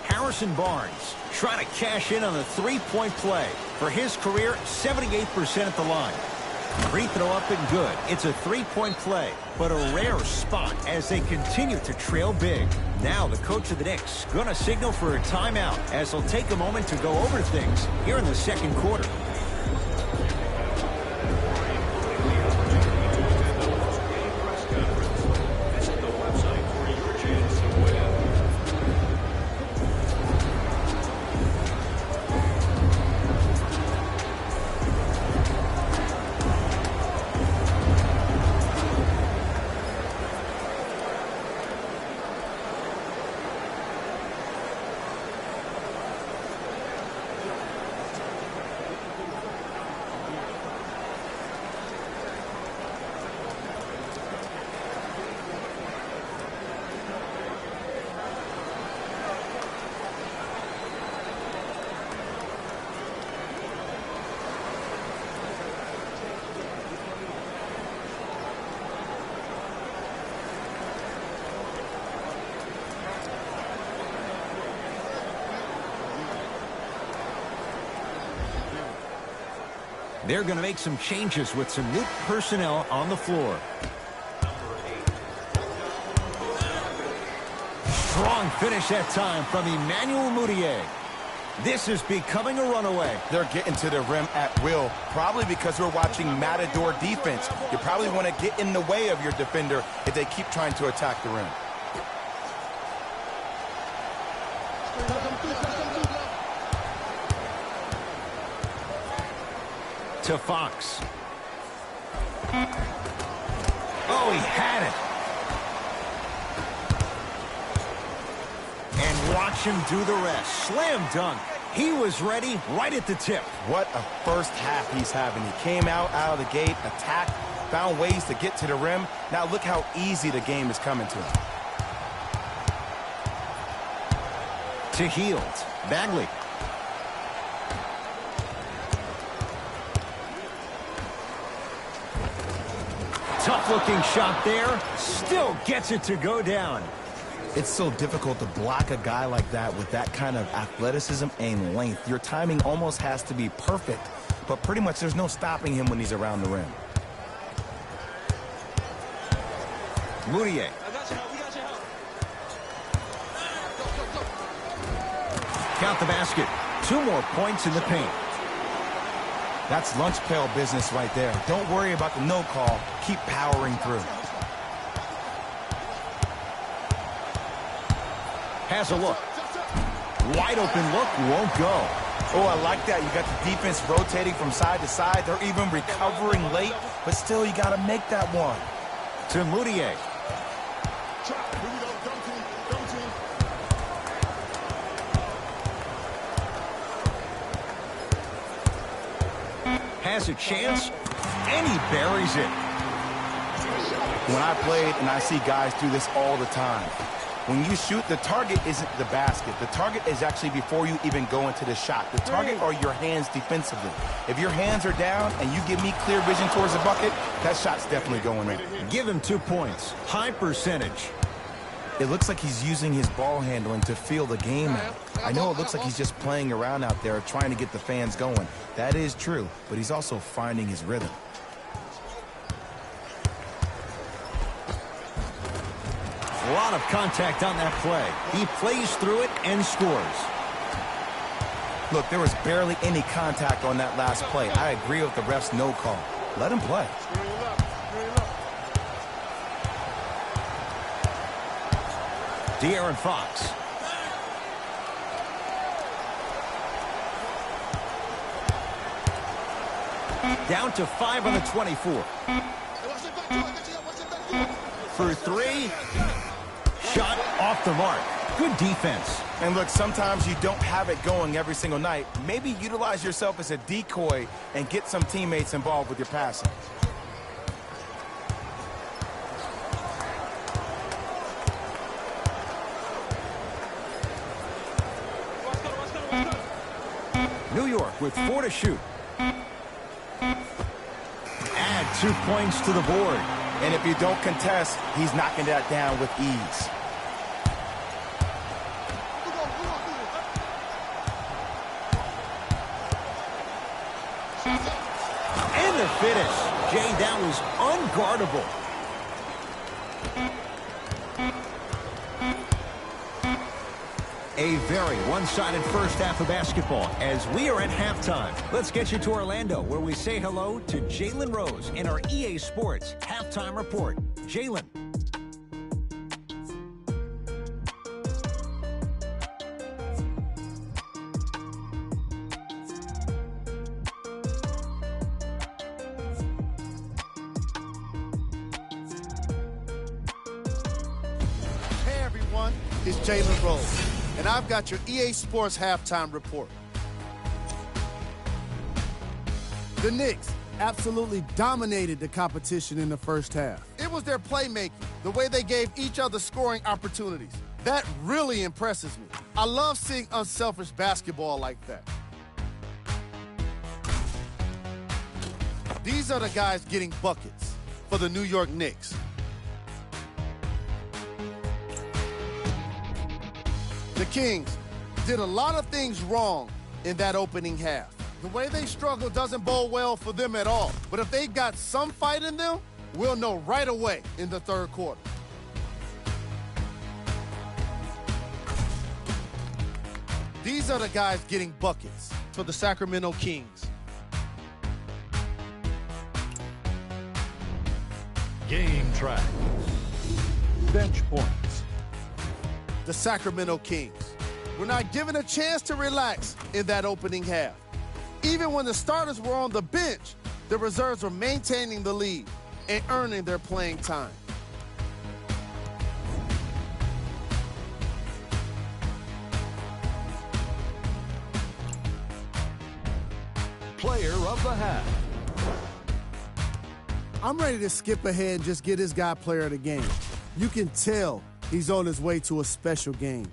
H: Harrison Barnes trying to cash in on a three-point play. For his career, 78% at the line. Free throw up and good. It's a three-point play, but a rare spot as they continue to trail big. Now the coach of the Knicks going to signal for a timeout as he'll take a moment to go over things here in the second quarter. They're going to make some changes with some new personnel on the floor. Strong finish that time from Emmanuel Mudiay. This is becoming a runaway.
I: They're getting to the rim at will, probably because we're watching Matador defense. You probably want to get in the way of your defender if they keep trying to attack the rim.
H: To Fox. Oh, he had it. And watch him do the rest. Slam dunk. He was ready right at the tip.
I: What a first half he's having. He came out of the gate, attacked, found ways to get to the rim. Now look how easy the game is coming to him.
H: To Hield. Bagley. Tough-looking shot there. Still gets it to go down.
I: It's so difficult to block a guy like that with that kind of athleticism and length. Your timing almost has to be perfect, but pretty much there's no stopping him when he's around the rim.
H: Mudiay. Count the basket. 2 more points in the paint.
I: That's lunch pail business right there. Don't worry about the no call. Keep powering through.
H: Has a look. Wide open look, won't go.
I: Oh, I like that. You got the defense rotating from side to side. They're even recovering late, but still you got to make that one.
H: To Mudiay. Has a chance, and he buries it.
I: When I played, and I see guys do this all the time, When you shoot, the target isn't the basket. The target is actually before you even go into the shot. The target are your hands defensively. If your hands are down and you give me clear vision towards the bucket, that shot's definitely going in.
H: Give him 2 points. High percentage.
I: It looks like he's using his ball handling to feel the game out. I know it looks like he's just playing around out there trying to get the fans going. That is true, but he's also finding his rhythm.
H: A lot of contact on that play. He plays through it and scores.
I: Look, there was barely any contact on that last play. I agree with the ref's no call. Let him play.
H: De'Aaron Fox. Down to 5 on the 24. For 3. Shot off the mark. Good defense.
I: And look, sometimes you don't have it going every single night. Maybe utilize yourself as a decoy and get some teammates involved with your passing.
H: New York with 4 to shoot. Add 2 points to the board.
I: And if you don't contest, he's knocking that down with ease.
H: And the finish. Jay, that was unguardable. A very one-sided first half of basketball as we are at halftime. Let's get you to Orlando, where we say hello to Jalen Rose in our EA Sports Halftime Report. Jalen.
L: Hey everyone, it's Jalen Rose. And I've got your EA Sports Halftime Report. The Knicks absolutely dominated the competition in the first half. It was their playmaking, the way they gave each other scoring opportunities. That really impresses me. I love seeing unselfish basketball like that. These are the guys getting buckets for the New York Knicks. The Kings did a lot of things wrong in that opening half. The way they struggle doesn't bode well for them at all. But if they've got some fight in them, we'll know right away in the third quarter. These are the guys getting buckets for the Sacramento Kings.
J: Game track. Bench points.
L: The Sacramento Kings were not given a chance to relax in that opening half. Even when the starters were on the bench, the reserves were maintaining the lead and earning their playing time.
J: Player of the half.
L: I'm ready to skip ahead and just get this guy player of the game. You can tell he's on his way to a special game.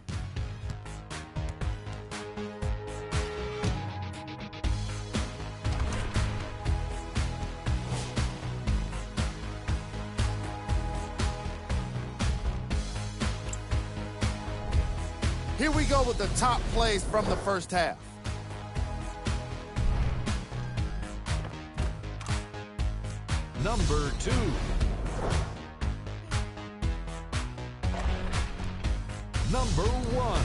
L: Here we go with the top plays from the first half.
J: Number 2. Number 1.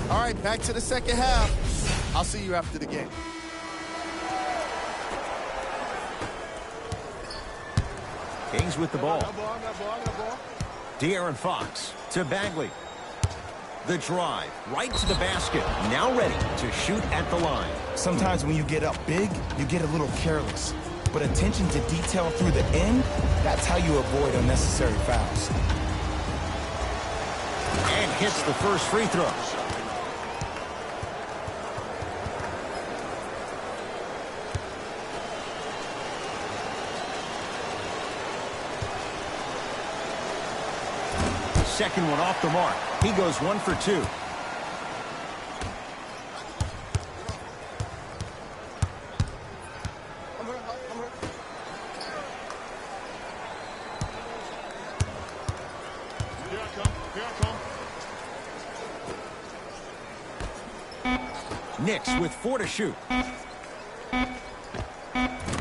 L: All right, back to the second half. I'll see you after the game.
H: Kings with the ball. De'Aaron Fox to Bagley. The drive right to the basket. Now ready to shoot at the line.
I: Sometimes when you get up big, you get a little careless. but attention to detail through the end, that's how you avoid unnecessary fouls.
H: And hits the first free throw. Second one off the mark. He goes 1 for 2. Knicks with 4 to shoot.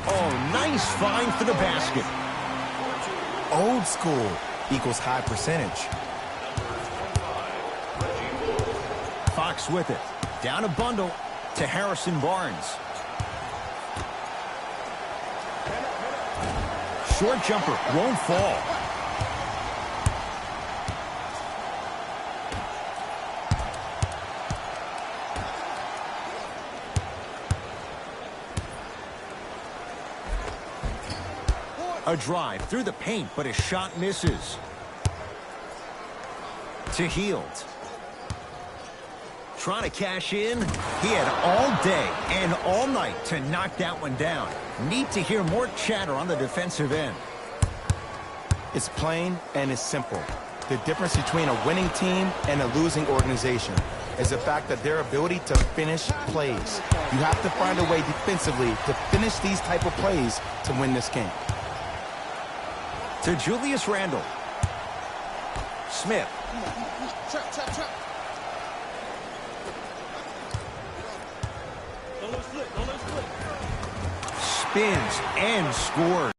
H: Oh, nice find for the basket.
I: Old school equals high percentage.
H: Fox with it. Down a bundle to Harrison Barnes. Short jumper won't fall. A drive through the paint, but his shot misses. To Hield. Trying to cash in. He had all day and all night to knock that one down. Need to hear more chatter on the defensive end.
I: It's plain and it's simple. The difference between a winning team and a losing organization is the fact that their ability to finish plays. You have to find a way defensively to finish these type of plays to win this game.
H: To Julius Randle. Smith.
E: Trap.
H: Spins and scores.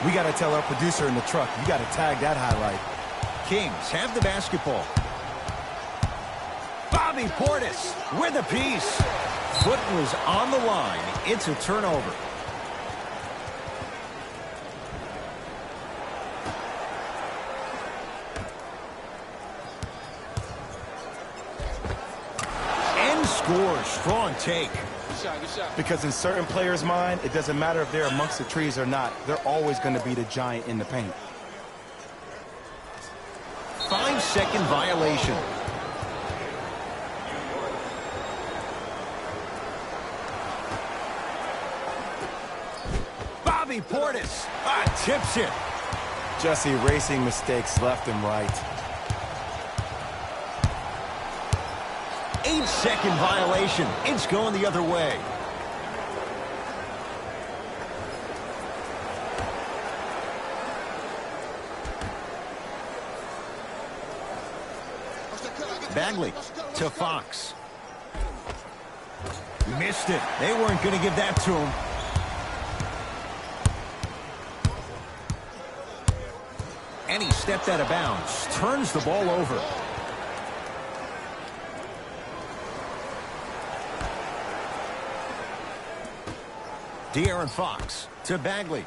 I: We got to tell our producer in the truck, you got to tag that highlight.
H: Kings have the basketball. Bobby Portis with a piece. Foot was on the line. It's a turnover. And scores. Strong take.
E: Good shot.
I: Because in certain players' mind, it doesn't matter if they're amongst the trees or not. They're always going to be the giant in the paint.
H: 5-second violation. Bobby Portis tips it.
I: Just erasing mistakes left and right.
H: 8-second violation. It's going the other way. Bagley to Fox. Missed it. They weren't going to give that to him. And he stepped out of bounds. Turns the ball over. De'Aaron Fox to Bagley.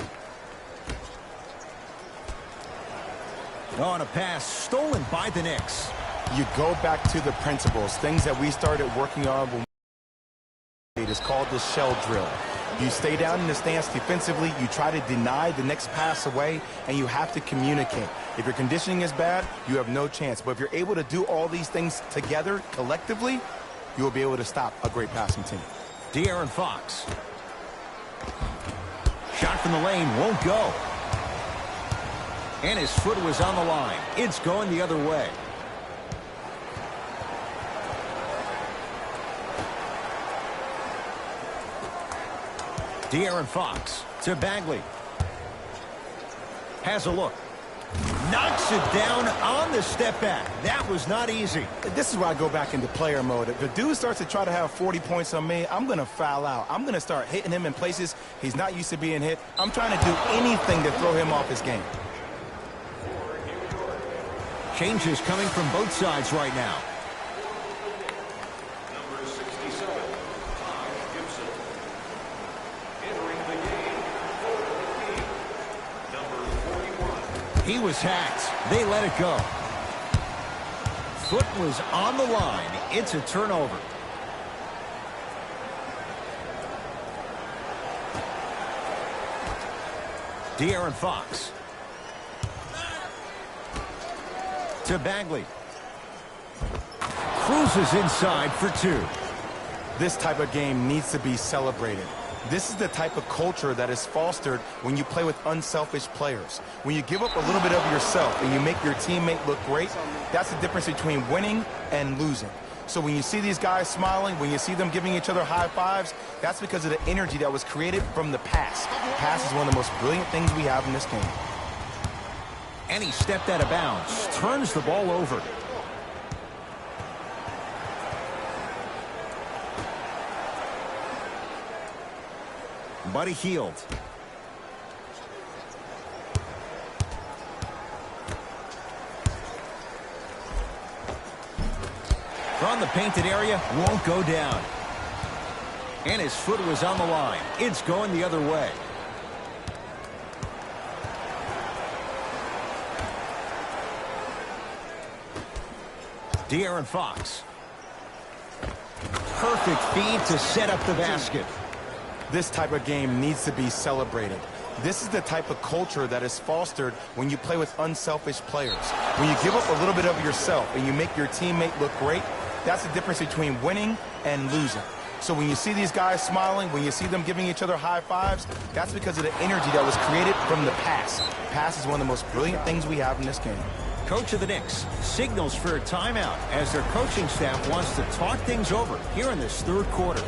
H: On a pass stolen by the Knicks.
I: You go back to the principles, things that we started working on when it is called the shell drill. You stay down in the stance defensively, you try to deny the next pass away, and you have to communicate. If your conditioning is bad, you have no chance. But if you're able to do all these things together, collectively, you will be able to stop a great passing team.
H: De'Aaron Fox. Shot from the lane won't go. And his foot was on the line. It's going the other way. De'Aaron Fox to Bagley. Has a look. Knocks it down on the step back. That was not easy.
I: This is where I go back into player mode. If the dude starts to try to have 40 points on me, I'm going to foul out. I'm going to start hitting him in places he's not used to being hit. I'm trying to do anything to throw him off his game.
H: Changes coming from both sides right now.
K: Number 67, Ty Gibson. Entering the game for the team, number 41.
H: He was hacked. They let it go. Foot was on the line. It's a turnover. De'Aaron Fox. To Bagley. Cruises inside for 2.
I: This type of game needs to be celebrated. This is the type of culture that is fostered when you play with unselfish players. When you give up a little bit of yourself and you make your teammate look great, that's the difference between winning and losing. So when you see these guys smiling, when you see them giving each other high fives, that's because of the energy that was created from the pass. Pass is one of the most brilliant things we have in this game.
H: And he stepped out of bounds, turns the ball over. Buddy Hield. From the painted area, won't go down. And his foot was on the line. It's going the other way. De'Aaron Fox. Perfect feed to set up the basket.
I: This type of game needs to be celebrated. This is the type of culture that is fostered when you play with unselfish players. When you give up a little bit of yourself and you make your teammate look great, that's the difference between winning and losing. So when you see these guys smiling, when you see them giving each other high fives, that's because of the energy that was created from the pass. Pass is one of the most brilliant things we have in this game.
H: Coach of the Knicks signals for a timeout as their coaching staff wants to talk things over here in this third quarter.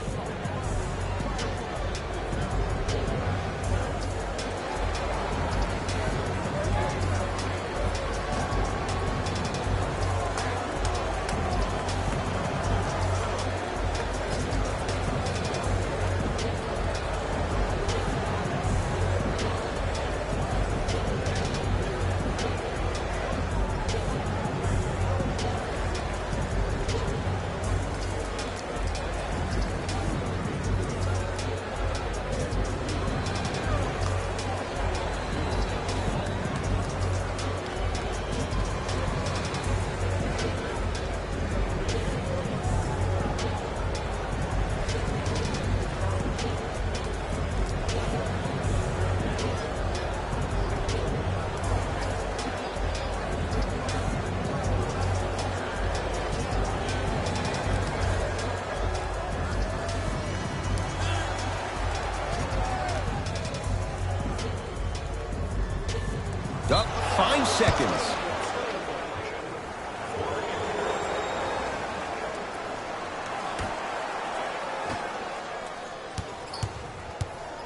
H: Up 5 seconds.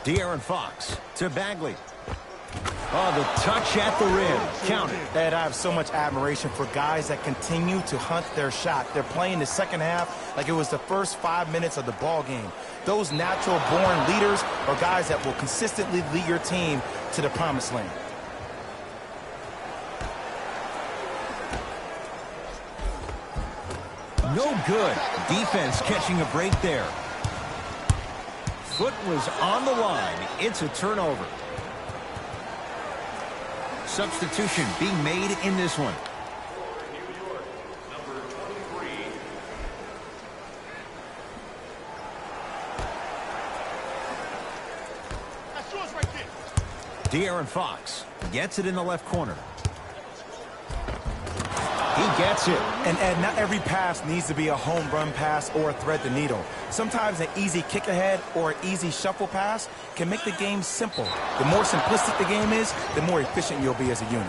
H: De'Aaron Fox to Bagley. Oh, the touch at the rim. Count it.
I: Ed, I have so much admiration for guys that continue to hunt their shot. They're playing the second half like it was the first 5 minutes of the ball game. Those natural-born leaders are guys that will consistently lead your team to the promised land.
H: No good. Defense catching a break there. Foot was on the line. It's a turnover. Substitution being made in this one. De'Aaron Fox gets it in the left corner. He gets it.
I: And Ed, not every pass needs to be a home run pass or thread the needle. Sometimes an easy kick ahead or an easy shuffle pass can make the game simple. The more simplistic the game is, the more efficient you'll be as a unit.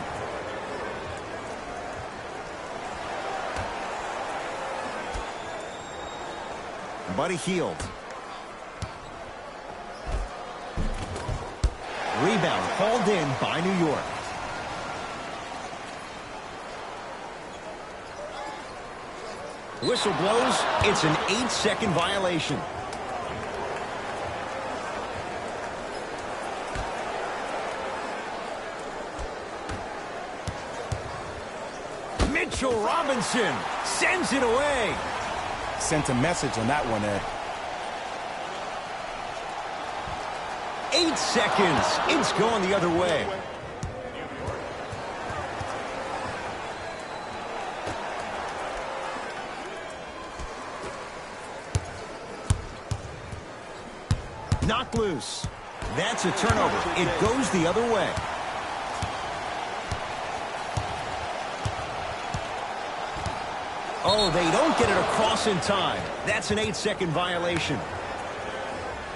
H: Buddy Hield. Rebound hauled in by New York. Whistle blows. It's an 8-second violation. Mitchell Robinson sends it away.
I: Sent a message on that one, Ed.
H: 8 seconds. It's going the other way. Knocked loose. That's a turnover. It goes the other way. Oh, they don't get it across in time. That's an 8-second violation.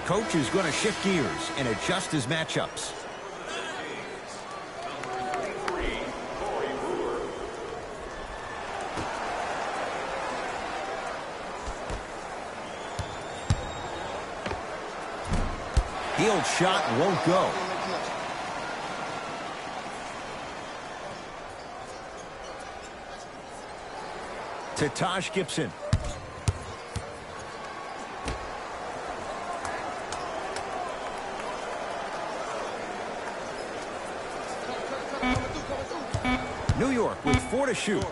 H: Coach is going to shift gears and adjust his matchups. Healed shot won't go. To Taj Gibson. New York with 4 to shoot.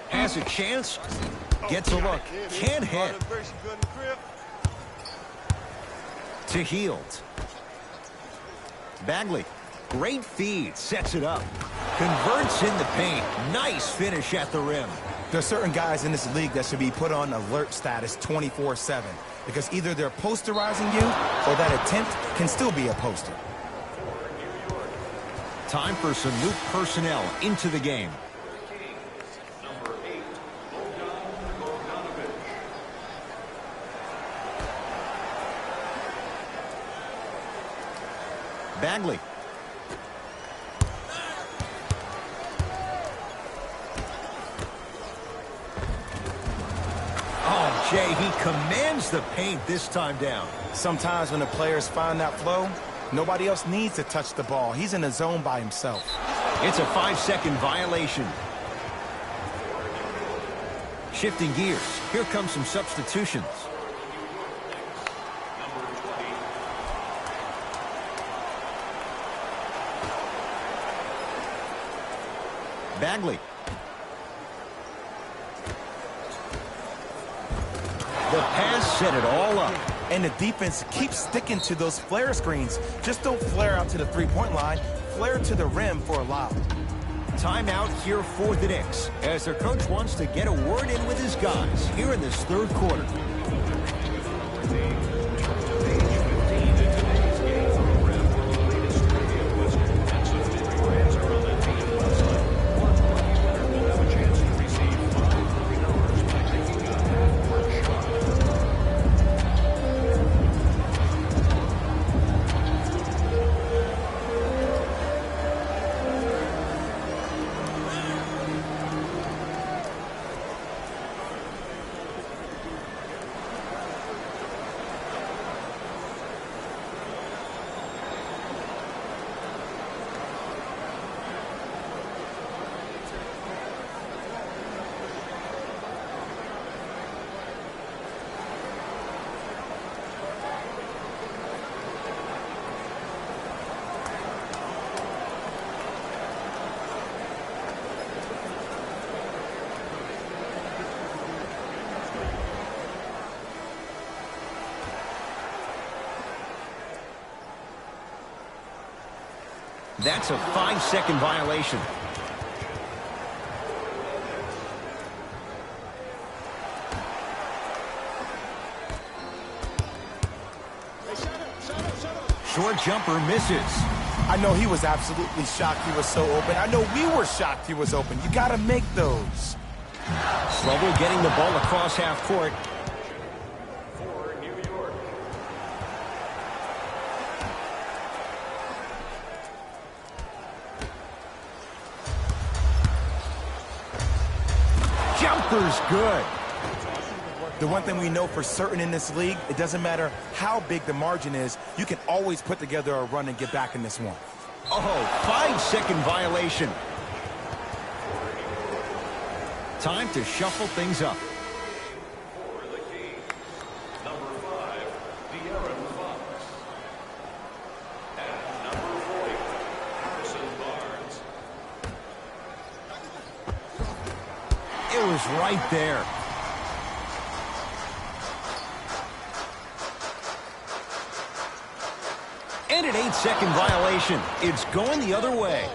H: Has a chance. Gets a look. Can't hit. To Heald. Bagley. Great feed. Sets it up. Converts in the paint. Nice finish at the rim.
I: There are certain guys in this league that should be put on alert status 24/7 because either they're posterizing you or that attempt can still be a poster.
H: Time for some new personnel into the game. Bagley. Oh, Jay, he commands the paint this time down.
I: Sometimes when the players find that flow, nobody else needs to touch the ball. He's in the zone by himself.
H: It's a 5-second violation. Shifting gears. Here come some substitutions. Bagley. The pass set it all up.
I: And the defense keeps sticking to those flare screens. Just don't flare out to the three-point line. Flare to the rim for a lob.
H: Timeout here for the Knicks, as their coach wants to get a word in with his guys here in this third quarter. That's a 5-second violation. Short jumper misses.
I: I know he was absolutely shocked he was so open. I know we were shocked he was open. You got to make those.
H: Trouble getting the ball across half court. Jumper's good.
I: The one thing we know for certain in this league, it doesn't matter how big the margin is, you can always put together a run and get back in this one.
H: Oh, 5-second violation. Time to shuffle things up. It was right there. And an 8-second violation. It's going the other way.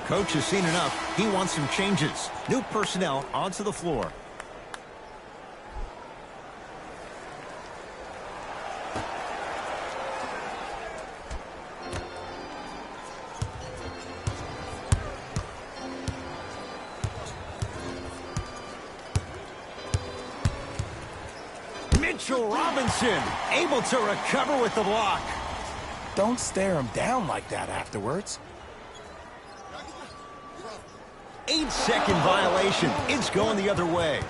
H: Coach has seen enough. He wants some changes. New personnel onto the floor. Mitchell Robinson able to recover with the block.
I: Don't stare him down like that afterwards.
H: 8-second violation. It's going the other way.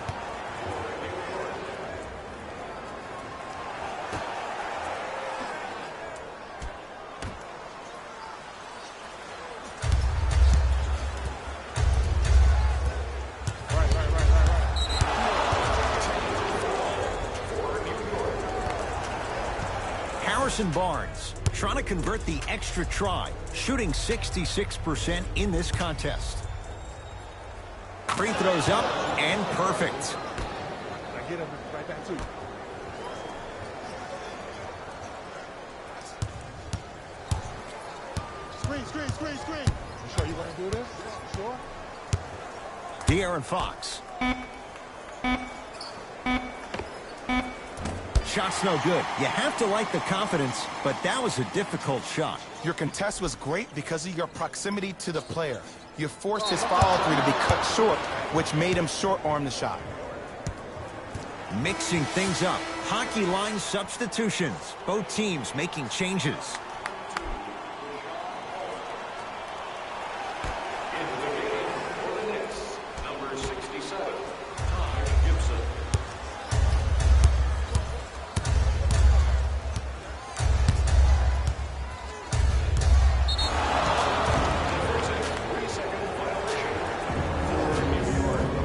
H: Harrison Barnes trying to convert the extra try, shooting 66% in this contest. Free throws up and perfect.
M: I get him right back to you. Screen. You sure you want to do this? You sure?
H: De'Aaron Fox. Shot's no good. You have to like the confidence, but that was a difficult shot.
I: Your contest was great because of your proximity to the player. You forced his follow-through to be cut short, which made him short-arm the shot.
H: Mixing things up. Hockey line substitutions. Both teams making changes.
K: Into the game for the Knicks, number 67, Taj Gibson.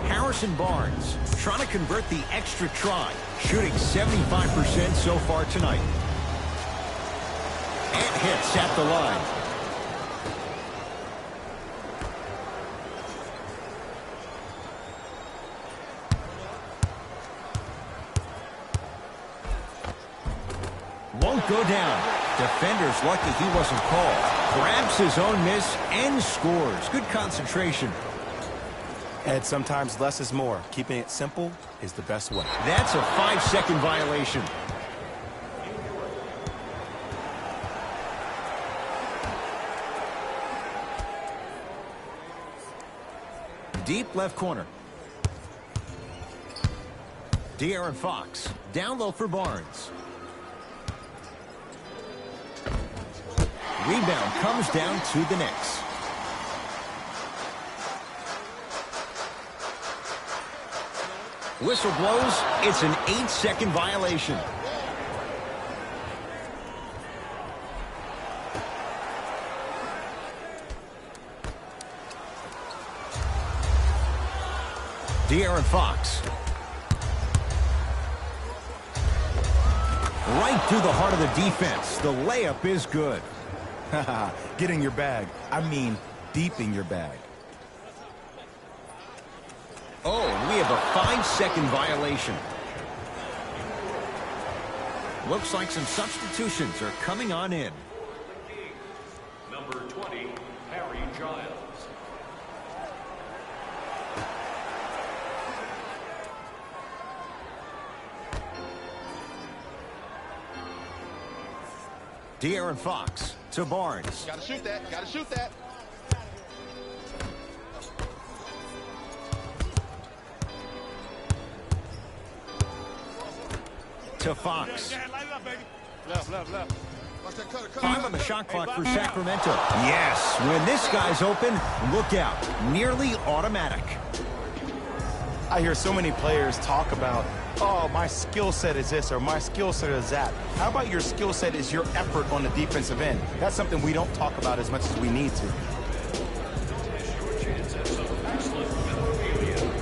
H: Harrison Barnes trying to convert the extra try, shooting 75% so far tonight. And hits at the line. Won't go down. Defender's lucky he wasn't called. Grabs his own miss and scores. Good concentration.
I: Ed, sometimes less is more. Keeping it simple is the best way.
H: That's a 5-second violation. Deep left corner. De'Aaron Fox. Down low for Barnes. Rebound comes down to the Knicks. Whistle blows. It's an 8-second violation. De'Aaron Fox. Right through the heart of the defense. The layup is good.
I: Get in your bag. I mean, deep in your bag.
H: Oh, we have a 5-second violation. Looks like some substitutions are coming on in.
K: Number 20, Harry Giles.
H: De'Aaron Fox to Barnes.
M: Gotta shoot that.
H: To Fox.
M: Left.
H: 5 on the shot clock for Sacramento. Yes, when this guy's open, look out. Nearly automatic.
I: I hear so many players talk about, oh, my skill set is this or my skill set is that. How about your skill set is your effort on the defensive end? That's something we don't talk about as much as we need to.
K: Your chance at some excellent memorabilia.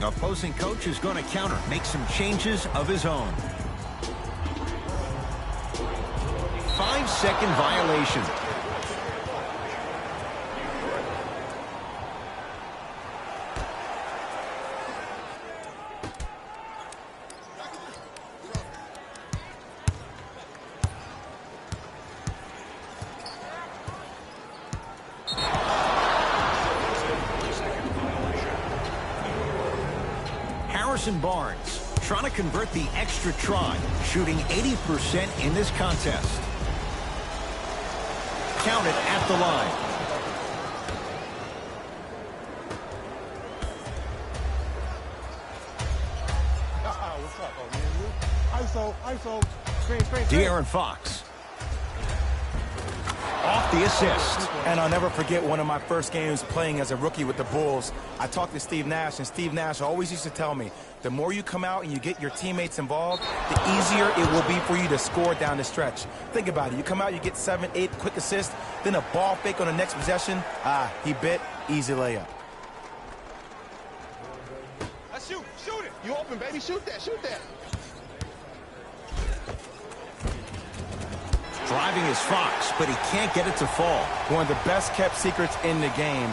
H: Opposing coach is going to counter, make some changes of his own. 5-second violation. Barnes trying to convert the extra try, shooting 80% in this contest. Counted at the line.
M: What's up, oh, man? ISO.
H: De'Aaron Fox. Off the assist.
I: And I'll never forget one of my first games playing as a rookie with the Bulls. I talked to Steve Nash, and Steve Nash always used to tell me, the more you come out and you get your teammates involved, the easier it will be for you to score down the stretch. Think about it. You come out, you get 7, 8 quick assists, then a ball fake on the next possession. He bit. Easy layup.
M: Let's shoot it. You open, baby. Shoot that.
H: Driving is Fox, but he can't get it to fall.
I: One of the best kept secrets in the game.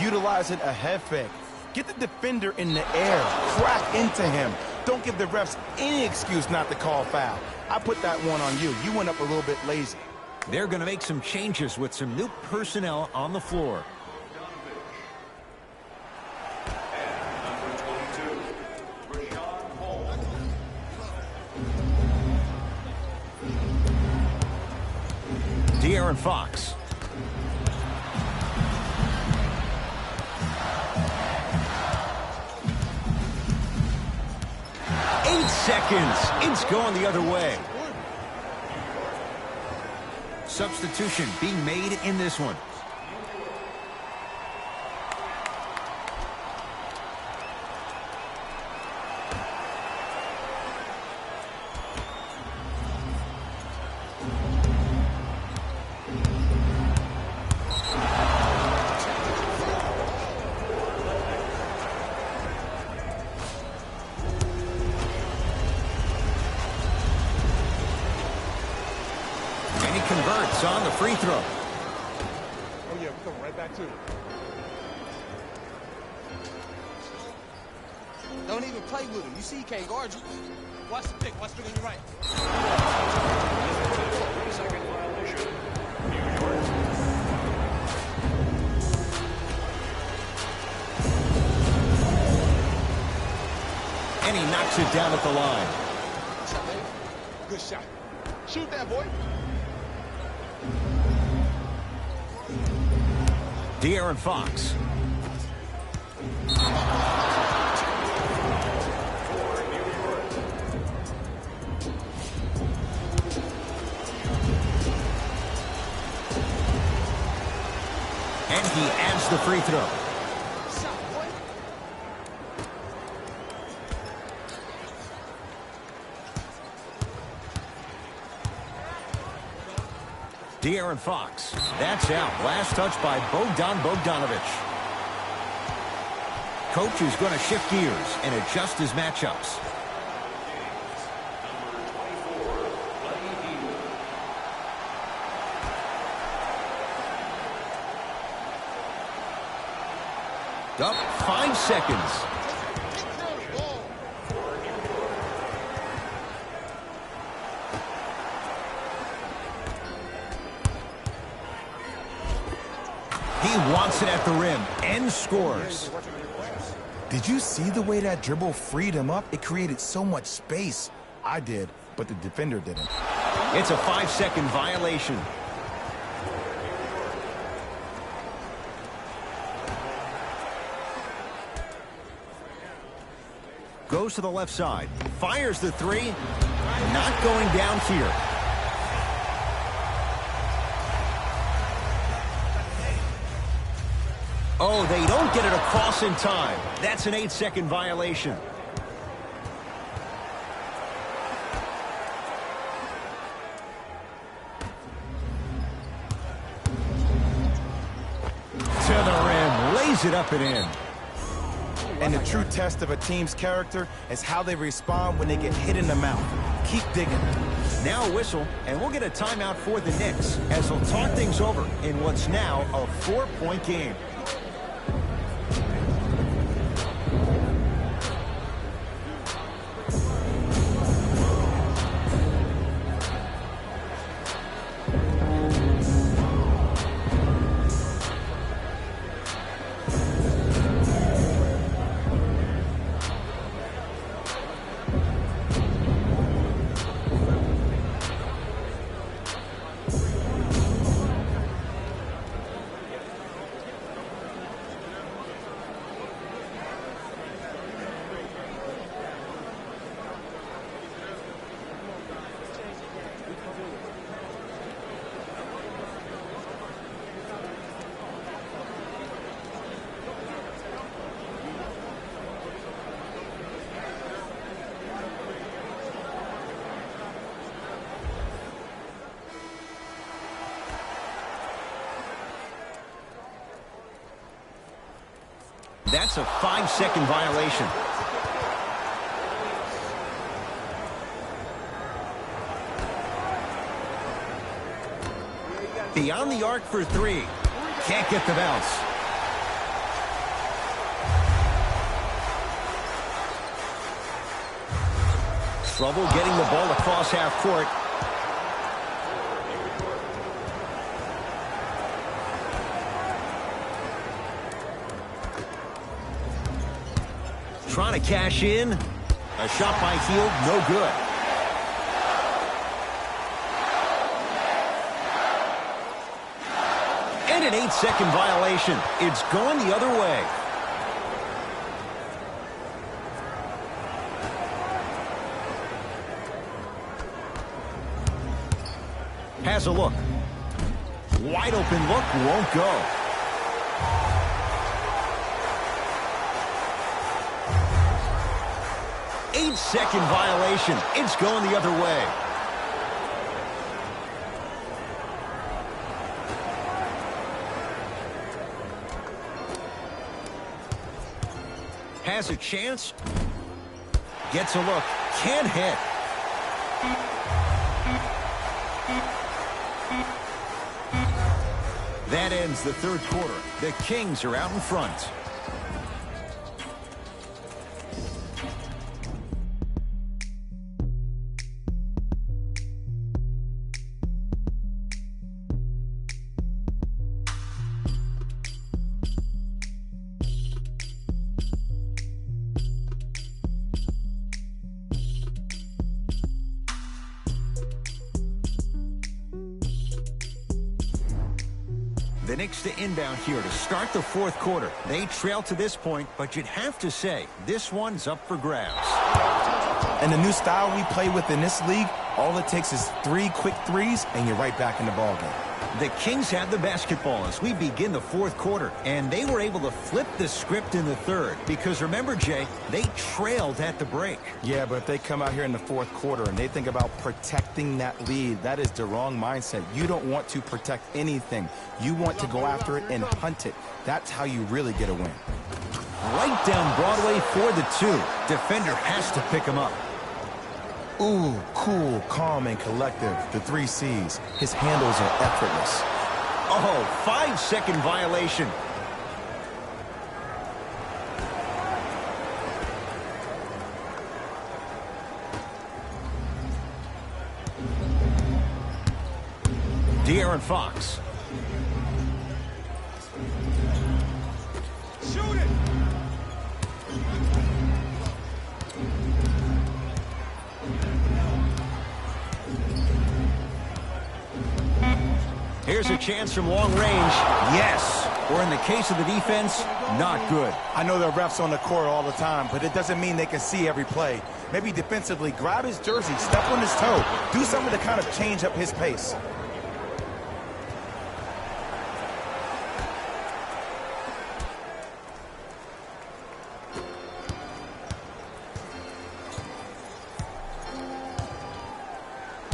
I: Utilizing a head fake. Get the defender in the air. Crack into him. Don't give the refs any excuse not to call foul. I put that one on you. You went up a little bit lazy.
H: They're going to make some changes with some new personnel on the floor. De'Aaron Fox. Seconds. It's going the other way. Substitution being made in this one. On the free throw.
M: Oh, yeah, we're coming right back to it.
E: Don't even play with him. You see he can't guard you. Watch the pick. Watch the pick on your right.
K: Second violation.
H: And he knocks it down at the line.
M: Good shot, baby. Good shot. Shoot that, boy.
H: De'Aaron Fox. And he adds the free throw. De'Aaron Fox. That's out. Last touch by Bogdanovich. Coach is going to shift gears and adjust his matchups. Up 5 seconds. He wants it at the rim and scores.
I: Did you see the way that dribble freed him up? It created so much space. I did, but the defender didn't.
H: It's a 5-second violation. Goes to the left side. Fires the three. Not going down here. Oh, they don't get it across in time. That's an 8-second violation. To the rim. Lays it up and in.
I: And the true test of a team's character is how they respond when they get hit in the mouth. Keep digging.
H: Now a whistle, and we'll get a timeout for the Knicks as they'll talk things over in what's now a 4-point game. That's a 5-second violation. Beyond the arc for 3. Can't get the bounce. Trouble getting the ball across half court. Trying to cash in. A shot by Hield, no good. And an 8-second violation. It's going the other way. Has a look. Wide open look, won't go. Second violation. It's going the other way. Has a chance. Gets a look. Can't hit. That ends the third quarter. The Kings are out in front. The Knicks to inbound here to start the fourth quarter. They trail to this point, but you'd have to say this one's up for grabs.
I: And the new style we play with in this league, all it takes is 3 quick threes, and you're right back in the ballgame.
H: The Kings have the basketball as we begin the fourth quarter, and they were able to flip the script in the third because, remember, Jay, they trailed at the break.
I: Yeah, but if they come out here in the fourth quarter and they think about protecting that lead, that is the wrong mindset. You don't want to protect anything. You want to go after it and hunt it. That's how you really get a win.
H: Right down Broadway for the 2. Defender has to pick him up.
I: Ooh, cool, calm, and collective. The 3 C's. His handles are effortless.
H: Oh, 5-second violation. De'Aaron Fox.
E: Shoot it!
H: Here's a chance from long range. Yes. Or in the case of the defense, not good.
I: I know there are refs on the court all the time, but it doesn't mean they can see every play. Maybe defensively, grab his jersey, step on his toe, do something to kind of change up his pace.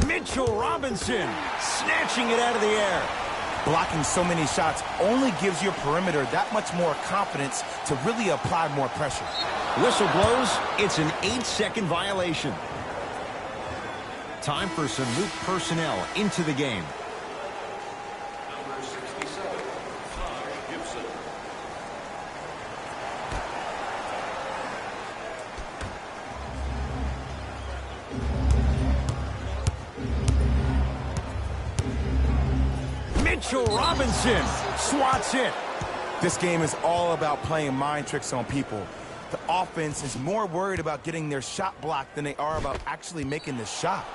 H: Mitchell Robinson snatching it out of the air.
I: Blocking so many shots only gives your perimeter that much more confidence to really apply more pressure.
H: Whistle blows. It's an 8-second violation. Time for some new personnel into the game.
K: Number 67, Gibson.
H: Mitchell Robinson swats it.
I: This game is all about playing mind tricks on people. The offense is more worried about getting their shot blocked than they are about actually making the shot.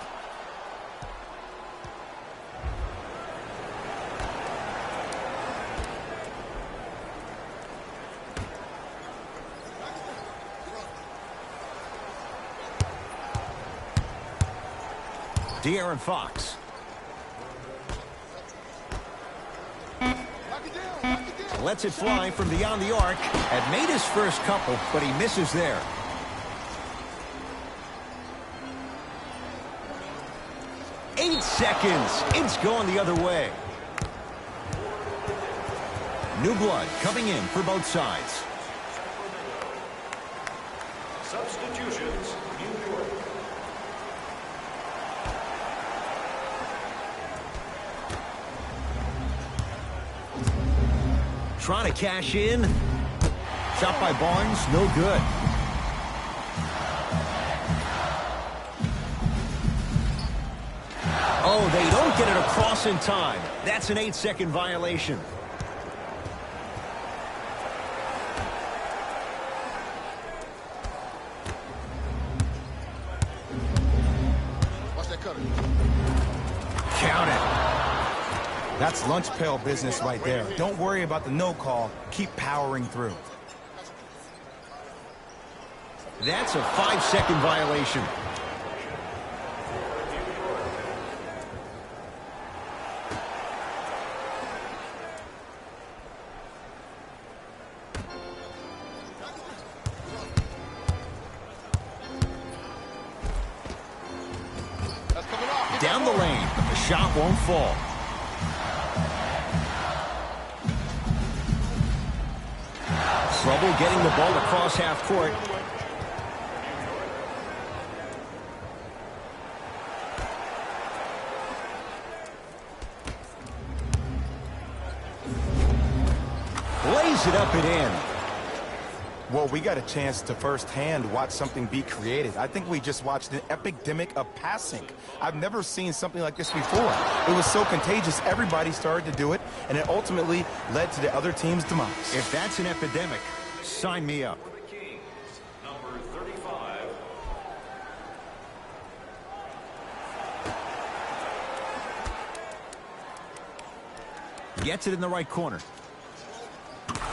H: De'Aaron Fox. Lets it fly from beyond the arc. Had made his first couple, but he misses there. Eight seconds. It's going the other way. New blood coming in for both sides.
K: Substitutions, New York.
H: Trying to cash in. Shot by Barnes, no good. Oh, they don't get it across in time. That's an 8-second violation.
M: Watch that cutter.
H: Count it.
I: That's lunch pail business right there. Don't worry about the no call. Keep powering through.
H: That's a 5-second violation. Down the lane, but the shot won't fall. Trouble getting the ball across half court. Lays it up and in.
I: Well, we got a chance to firsthand watch something be created. I think we just watched an epidemic of passing. I've never seen something like this before. It was so contagious, everybody started to do it, and it ultimately led to the other team's demise.
H: If that's an epidemic, sign me up.
K: For the Kings, number 35.
H: Gets it in the right corner.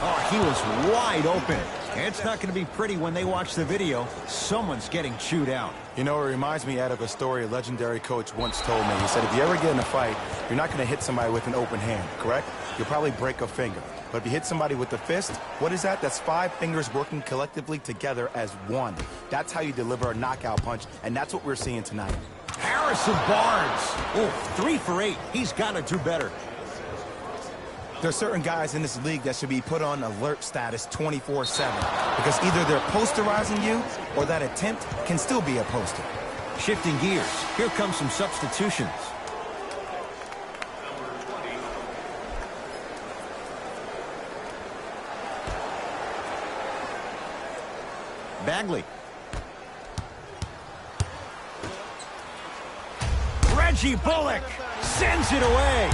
H: Oh, he was wide open. It's not going to be pretty when they watch the video. Someone's getting chewed out.
I: You know, it reminds me of a story a legendary coach once told me. He said, if you ever get in a fight, you're not going to hit somebody with an open hand, correct? You'll probably break a finger. But if you hit somebody with the fist, what is that? That's 5 fingers working collectively together as one. That's how you deliver a knockout punch, and that's what we're seeing tonight.
H: Harrison Barnes. Oh, 3 for 8. He's got to do better.
I: There's certain guys in this league that should be put on alert status 24/7 because either they're posterizing you or that attempt can still be a poster.
H: Shifting gears. Here come some substitutions.
K: Number 20.
H: Bagley. Reggie Bullock sends it away.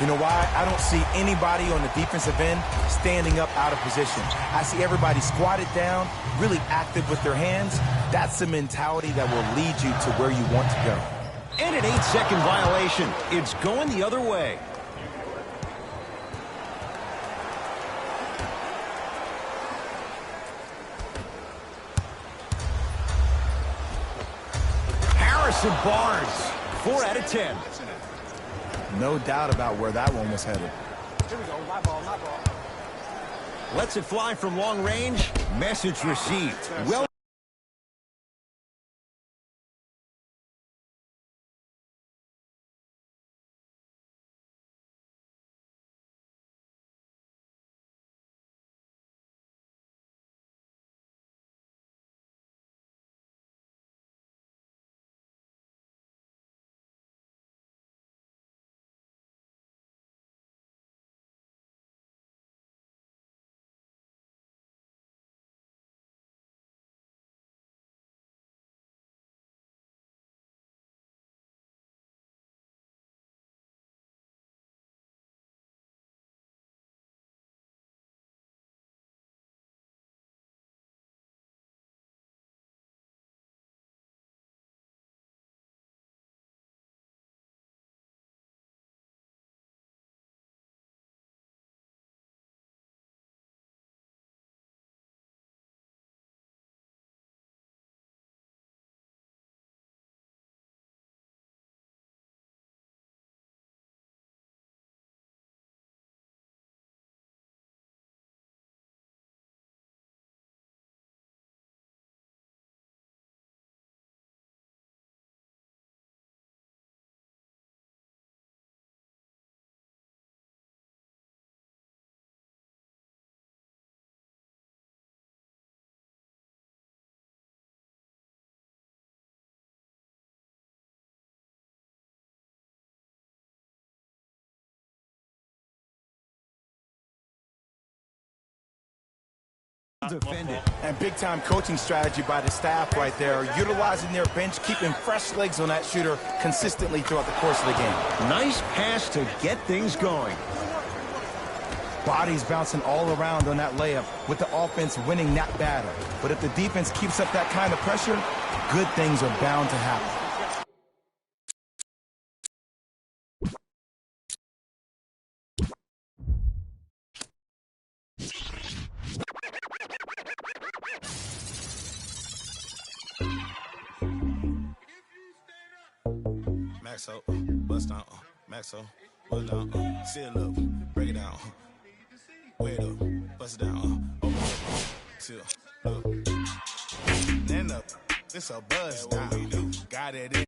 I: You know why? I don't see anybody on the defensive end standing up out of position. I see everybody squatted down, really active with their hands. That's the mentality that will lead you to where you want to go.
H: And an 8-second violation. It's going the other way. Harrison Barnes, 4 out of 10.
I: No doubt about where that one was headed.
M: Here we go. My ball, my ball.
H: Lets it fly from long range. Message received. Well defended.
I: And big-time coaching strategy by the staff right there, utilizing their bench, keeping fresh legs on that shooter consistently throughout the course of the game.
H: Nice pass to get things going.
I: Bodies bouncing all around on that layup with the offense winning that battle. But if the defense keeps up that kind of pressure, good things are bound to happen.
N: Maxo, bust down, Maxo, bust down, seal up, break it down, wait up, bust it down, open up, seal up, then up, this a buzz down, got it in.